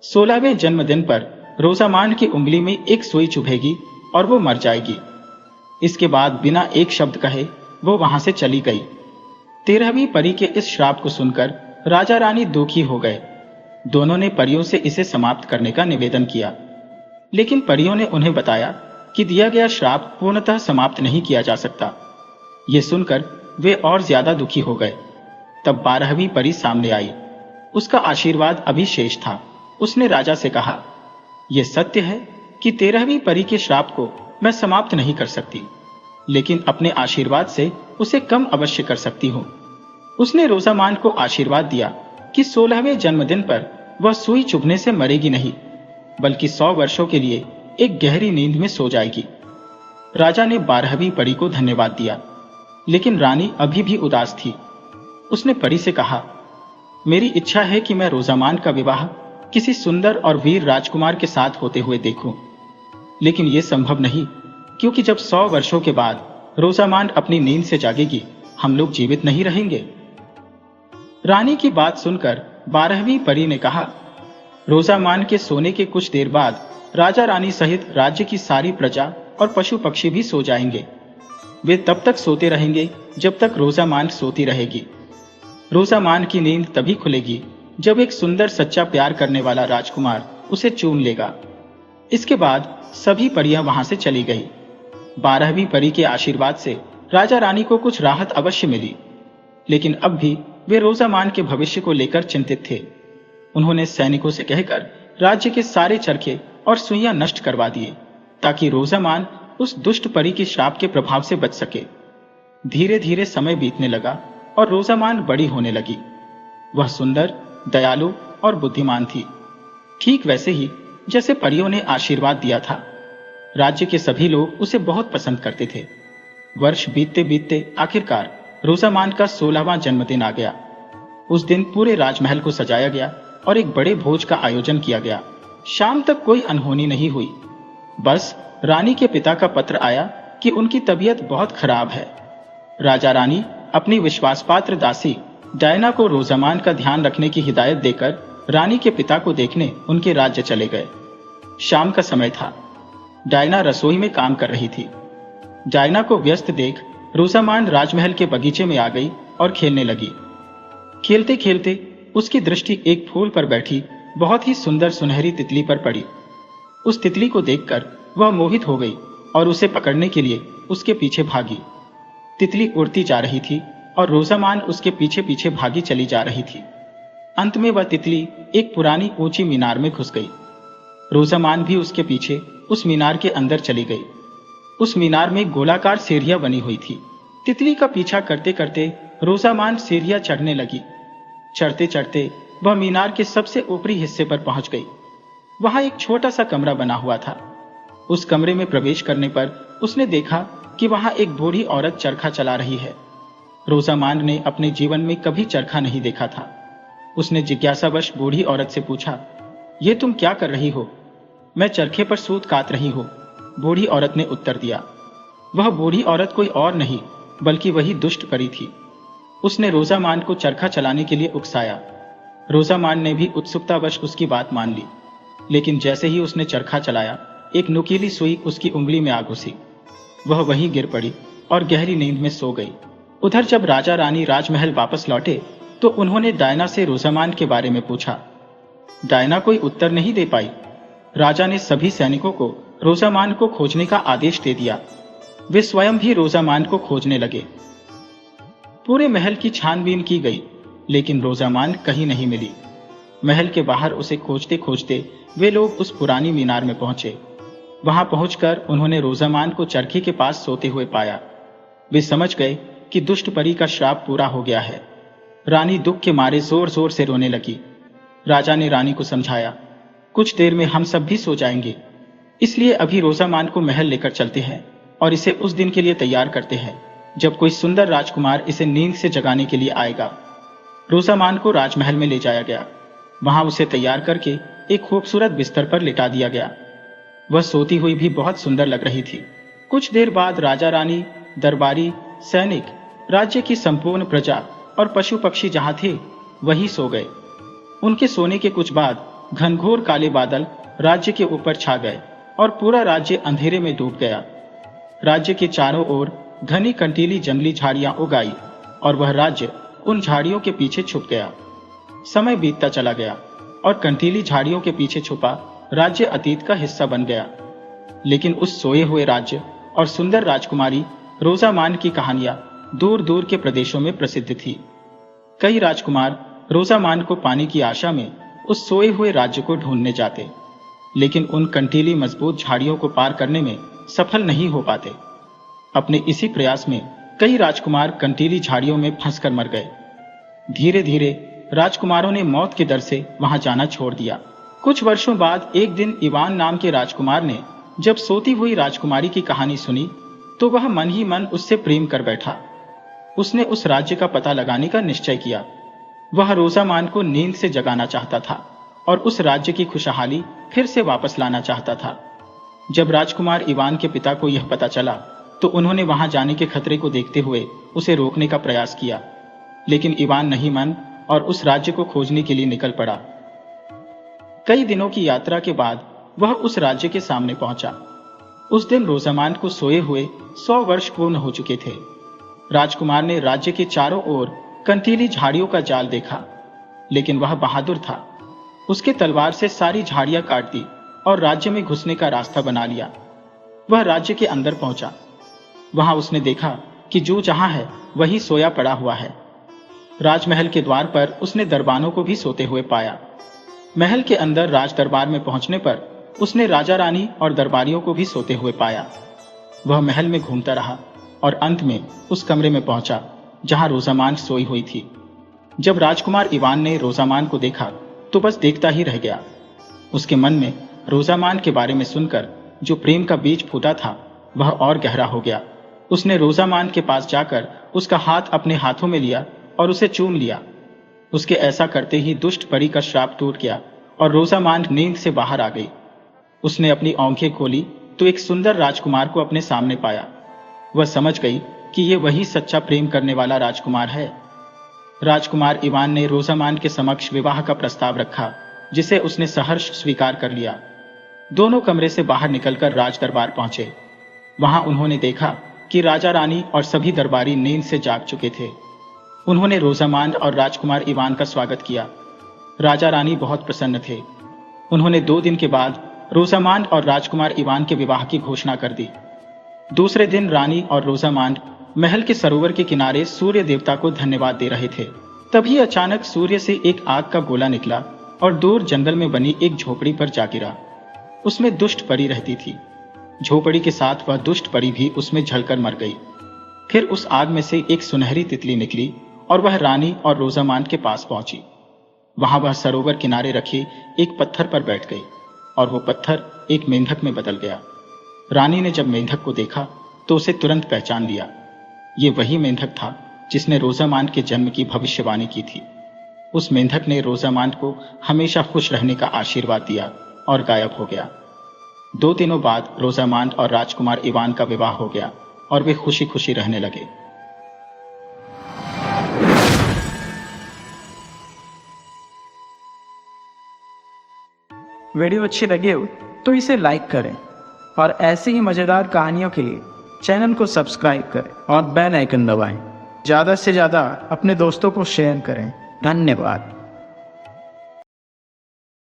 16वें जन्मदिन पर रोजामान की उंगली में एक सुई चुभेगी और वो मर जाएगी। इसके बाद बिना एक शब्द कहे वो वहां से चली गई। 13वीं परी के इस श्राप को सुनकर राजा रानी दुखी हो गए। दोनों ने परियों से इसे समाप्त करने का निवेदन किया, लेकिन परियों ने उन्हें बताया कि दिया गया श्राप पूर्णतः समाप्त नहीं किया जा सकता। ये सुनकर वे और ज्यादा दुखी हो गए। तब 12वीं परी सामने आई। उसका आशीर्वाद अभी शेष था। उसने राजा से कहा, यह सत्य है कि 13वीं परी के श्राप को मैं समाप्त नहीं कर सकती, लेकिन अपने आशीर्वाद से उसे कम अवश्य कर सकती हूँ। उसने रोजामान को आशीर्वाद दिया कि 16वें जन्मदिन पर वह सुई चुभने से मरेगी नहीं, बल्कि 100 वर्षों के लिए एक गहरी नींद में सो जाएगी। राजा ने 12वीं परी को धन्यवाद दिया, लेकिन रानी अभी भी उदास थी। उसने परी से कहा, मेरी इच्छा है कि मैं रोजामान का विवाह किसी सुंदर और वीर राजकुमार के साथ होते हुए देखूं, लेकिन यह संभव नहीं, क्योंकि जब 100 वर्षों के बाद रोजामान अपनी नींद से जागेगी, हम लोग जीवित नहीं रहेंगे। रानी की बात सुनकर 12वीं परी ने कहा, रोजामान के सोने के कुछ देर बाद राजा रानी सहित राज्य की सारी प्रजा और पशु पक्षी भी सो जाएंगे। वे तब तक सोते रहेंगे जब तक रोजामान सोती रहेगी। रोजामान की नींद तभी खुलेगी जब एक सुंदर सच्चा प्यार करने वाला राजकुमार उसे चूम लेगा। इसके बाद सभी परियां वहां से चली गई। 12वीं परी के आशीर्वाद से राजा रानी को कुछ राहत अवश्य मिली, लेकिन अब भी वे रोजामान के भविष्य को लेकर चिंतित थे। उन्होंने सैनिकों से कहकर राज्य के सारे चरखे और सुइयां नष्ट करवा दिए, ताकि रोजामान उस दुष्ट परी के श्राप के प्रभाव से बच सके। धीरे धीरे समय बीतने लगा और रोजामान बड़ी होने लगी। वह सुंदर, दयालु और बुद्धिमान थी, ठीक वैसे ही जैसे परियों ने आशीर्वाद दिया था। राज्य के सभी लोग उसे बहुत पसंद करते थे। वर्ष बीतते बीतते आखिरकार रोजामान का 16वां जन्मदिन आ गया। उस दिन पूरे राजमहल को सजाया गया और एक बड़े भोज का आयोजन किया गया। शाम तक कोई अनहोनी नहीं हुई। बस रानी के पिता का पत्र आया कि उनकी तबीयत बहुत खराब है। राजा रानी अपनी विश्वासपात्र दासी डायना को रोजामान का ध्यान रखने की हिदायत देकर रानी के पिता को देखने उनके राज्य चले गए। शाम का समय था। डायना रसोई में काम कर रही थी। डायना को व्यस्त देख रोजामान राजमहल के बगीचे में आ गई और खेलने लगी। खेलते खेलते उसकी दृष्टि एक फूल पर बैठी बहुत ही सुंदर सुनहरी तितली पर पड़ी। उस तितली को देखकर वह मोहित हो गई और उसे पकड़ने के लिए उसके पीछे भागी। तितली उड़ती जा रही थी और रोजामान उसके पीछे पीछे भागी चली जा रही थी। अंत में वह तितली एक पुरानी ऊंची मीनार में घुस गई। रोजामान भी उसके पीछे उस मीनार के अंदर चली गई। उस मीनार में गोलाकार सीढ़ियां बनी हुई थी। तितली का पीछा करते करते रोजामान सीढ़ियां चढ़ने लगी। चढ़ते चढ़ते वह मीनार के सबसे ऊपरी हिस्से पर पहुंच गई। वहां एक छोटा सा कमरा बना हुआ था। उस कमरे में प्रवेश करने पर उसने देखा कि वहां एक बूढ़ी औरत चरखा चला रही है। रोजामान ने अपने जीवन में कभी चरखा नहीं देखा था। उसने जिज्ञासावश बूढ़ी औरत से पूछा, ये तुम क्या कर रही हो? मैं चरखे पर सूत काट रही हूं, बूढ़ी औरत ने उत्तर दिया। वह बूढ़ी औरत कोई और नहीं बल्कि वही दुष्ट परी थी। उसने रोजामान को चरखा चलाने के लिए उकसाया। रोजामान ने भी उत्सुकतावश उसकी बात मान ली, लेकिन जैसे ही उसने चरखा चलाया, एक नुकीली सुई उसकी उंगली में आ घुसी। वह वहीं गिर पड़ी और गहरी नींद में सो गई। उधर जब राजा रानी राजमहल वापस लौटे तो उन्होंने डायना से रोजामान के बारे में पूछा। डायना कोई उत्तर नहीं दे पाई। राजा ने सभी सैनिकों को रोजामान को खोजने का आदेश दे दिया। वे स्वयं भी रोजामान को खोजने लगे। पूरे महल की छानबीन की गई, लेकिन रोजामान कहीं नहीं मिली। महल के बाहर उसे खोजते खोजते वे लोग उस पुरानी मीनार में पहुंचे। वहां पहुंचकर उन्होंने रोजामान को चरखे के पास सोते हुए पाया। वे समझ गए कि दुष्ट परी का श्राप पूरा हो गया है। रानी दुख के मारे जोर जोर से रोने लगी। राजा ने रानी को समझाया, कुछ देर में हम सब भी सो जाएंगे, इसलिए अभी रोजामान को महल लेकर चलते हैं और इसे उस दिन के लिए तैयार करते हैं जब कोई सुंदर राजकुमार इसे नींद से जगाने के लिए आएगा। रोजामान को राजमहल में ले जाया गया। वहां उसे तैयार करके एक खूबसूरत बिस्तर पर लिटा दिया गया। वह सोती हुई भी बहुत सुंदर लग रही थी। कुछ देर बाद राजा रानी, दरबारी, सैनिक, राज्य की संपूर्ण प्रजा और पशु पक्षी जहां थे वहीं सो गए। उनके सोने के कुछ बाद घनघोर काले बादल राज्य के ऊपर छा गए और पूरा राज्य अंधेरे में डूब गया। राज्य के चारों ओर घनी कंटीली जंगली झाड़ियां उग आई और वह राज्य उन झाड़ियों के पीछे छुप गया। समय बीतता चला गया और कंटीली झाड़ियों के पीछे छुपा राज्य अतीत का हिस्सा बन गया। लेकिन उस सोए हुए राज्य और सुंदर राजकुमारी रोजामान की कहानियां दूर दूर के प्रदेशों में प्रसिद्ध थी। कई राजकुमार रोजामान को पाने की आशा में उस सोए हुए राज्य को ढूंढने जाते, लेकिन उन कंटीली मजबूत झाड़ियों को पार करने में सफल नहीं हो पाते। अपने इसी प्रयास में कई राजकुमार कंटीली झाड़ियों में फंसकर मर गए। धीरे धीरे राजकुमारों ने मौत के डर से वहां जाना छोड़ दिया। कुछ वर्षों बाद एक दिन इवान नाम के राजकुमार ने जब सोती हुई राजकुमारी की कहानी सुनी तो वह मन ही मन उससे प्रेम कर बैठा। उसने उस राज्य का पता लगाने का निश्चय किया। वह रोजामान को नींद से जगाना चाहता था और उस राज्य की खुशहाली फिर से वापस लाना चाहता था। जब राजकुमार इवान के पिता को यह पता चला तो उन्होंने वहां जाने के खतरे को देखते हुए उसे रोकने का प्रयास किया, लेकिन इवान नहीं मान और उस राज्य को खोजने के लिए निकल पड़ा। कई दिनों की यात्रा के बाद वह उस राज्य के सामने पहुंचा। उस दिन रोजामान को सोए हुए 100 वर्ष पूर्ण हो चुके थे। राजकुमार ने राज्य के चारों ओर कंटीली झाड़ियों का जाल देखा, लेकिन वह बहादुर था। उसके तलवार से सारी झाड़ियां काट दी और राज्य में घुसने का रास्ता बना लिया। वह राज्य के अंदर पहुंचा। वहां उसने देखा कि जो जहां है वही सोया पड़ा हुआ है। राजमहल के द्वार पर उसने दरबानों को भी सोते हुए पाया। महल के अंदर राज दरबार में पहुंचने पर उसने राजा रानी और दरबारियों को भी सोते हुए पाया। वह महल में घूमता रहा और अंत में उस कमरे में पहुंचा जहां रोजामान सोई हुई थी। जब राजकुमार इवान ने रोजामान को देखा तो बस देखता ही रह गया। उसके मन में रोजामान के बारे में सुनकर जो प्रेम का बीज फूटा था वह और गहरा हो गया। उसने रोजामान के पास जाकर उसका हाथ अपने हाथों में लिया और उसे चूम लिया। उसके ऐसा करते ही दुष्ट परी का श्राप टूट गया और रोजामान नींद से बाहर आ गई। उसने अपनी आंखें खोली तो एक सुंदर राजकुमार को अपने सामने पाया। वह समझ गई कि यह वही सच्चा प्रेम करने वाला राजकुमार है। राजकुमार इवान ने रोजामान के समक्ष विवाह का प्रस्ताव रखा, जिसे उसने सहर्ष स्वीकार कर लिया। दोनों कमरे से बाहर निकलकर राज दरबार पहुंचे। वहां उन्होंने देखा कि राजा रानी और सभी दरबारी नींद से जाग चुके थे। उन्होंने रोजामान और राजकुमार इवान का स्वागत किया। राजा रानी बहुत प्रसन्न थे। उन्होंने 2 दिन के बाद रोजामान और राजकुमार इवान के विवाह की घोषणा कर दी। दूसरे दिन रानी और रोजामान महल के सरोवर के किनारे सूर्य देवता को धन्यवाद दे रहे थे। तभी अचानक सूर्य से एक आग का गोला निकला और दूर जंगल में बनी एक झोपड़ी पर जा गिरा। उसमें दुष्ट परी रहती थी। झोपड़ी के साथ वह दुष्ट परी भी उसमें जलकर मर गई। फिर उस आग में से एक सुनहरी तितली निकली और वह रानी और रोजामान के पास पहुंची। वहां वह सरोवर किनारे रखे एक पत्थर पर बैठ गई और वो पत्थर एक मेंढक में बदल गया। रानी ने जब मेंढक को देखा तो उसे तुरंत पहचान लिया। ये वही मेंढक था जिसने रोजामान के जन्म की भविष्यवाणी की थी। उस मेंढक ने रोजामान को हमेशा खुश रहने का आशीर्वाद दिया और गायब हो गया। 2 दिनों बाद रोजामान और राजकुमार इवान का विवाह हो गया और वे खुशी खुशी रहने लगे। वीडियो अच्छी लगे हो तो इसे लाइक करें और ऐसी ही मज़ेदार कहानियों के लिए चैनल को सब्सक्राइब करें और बेल आइकन दबाएं। ज़्यादा से ज़्यादा अपने दोस्तों को शेयर करें। धन्यवाद।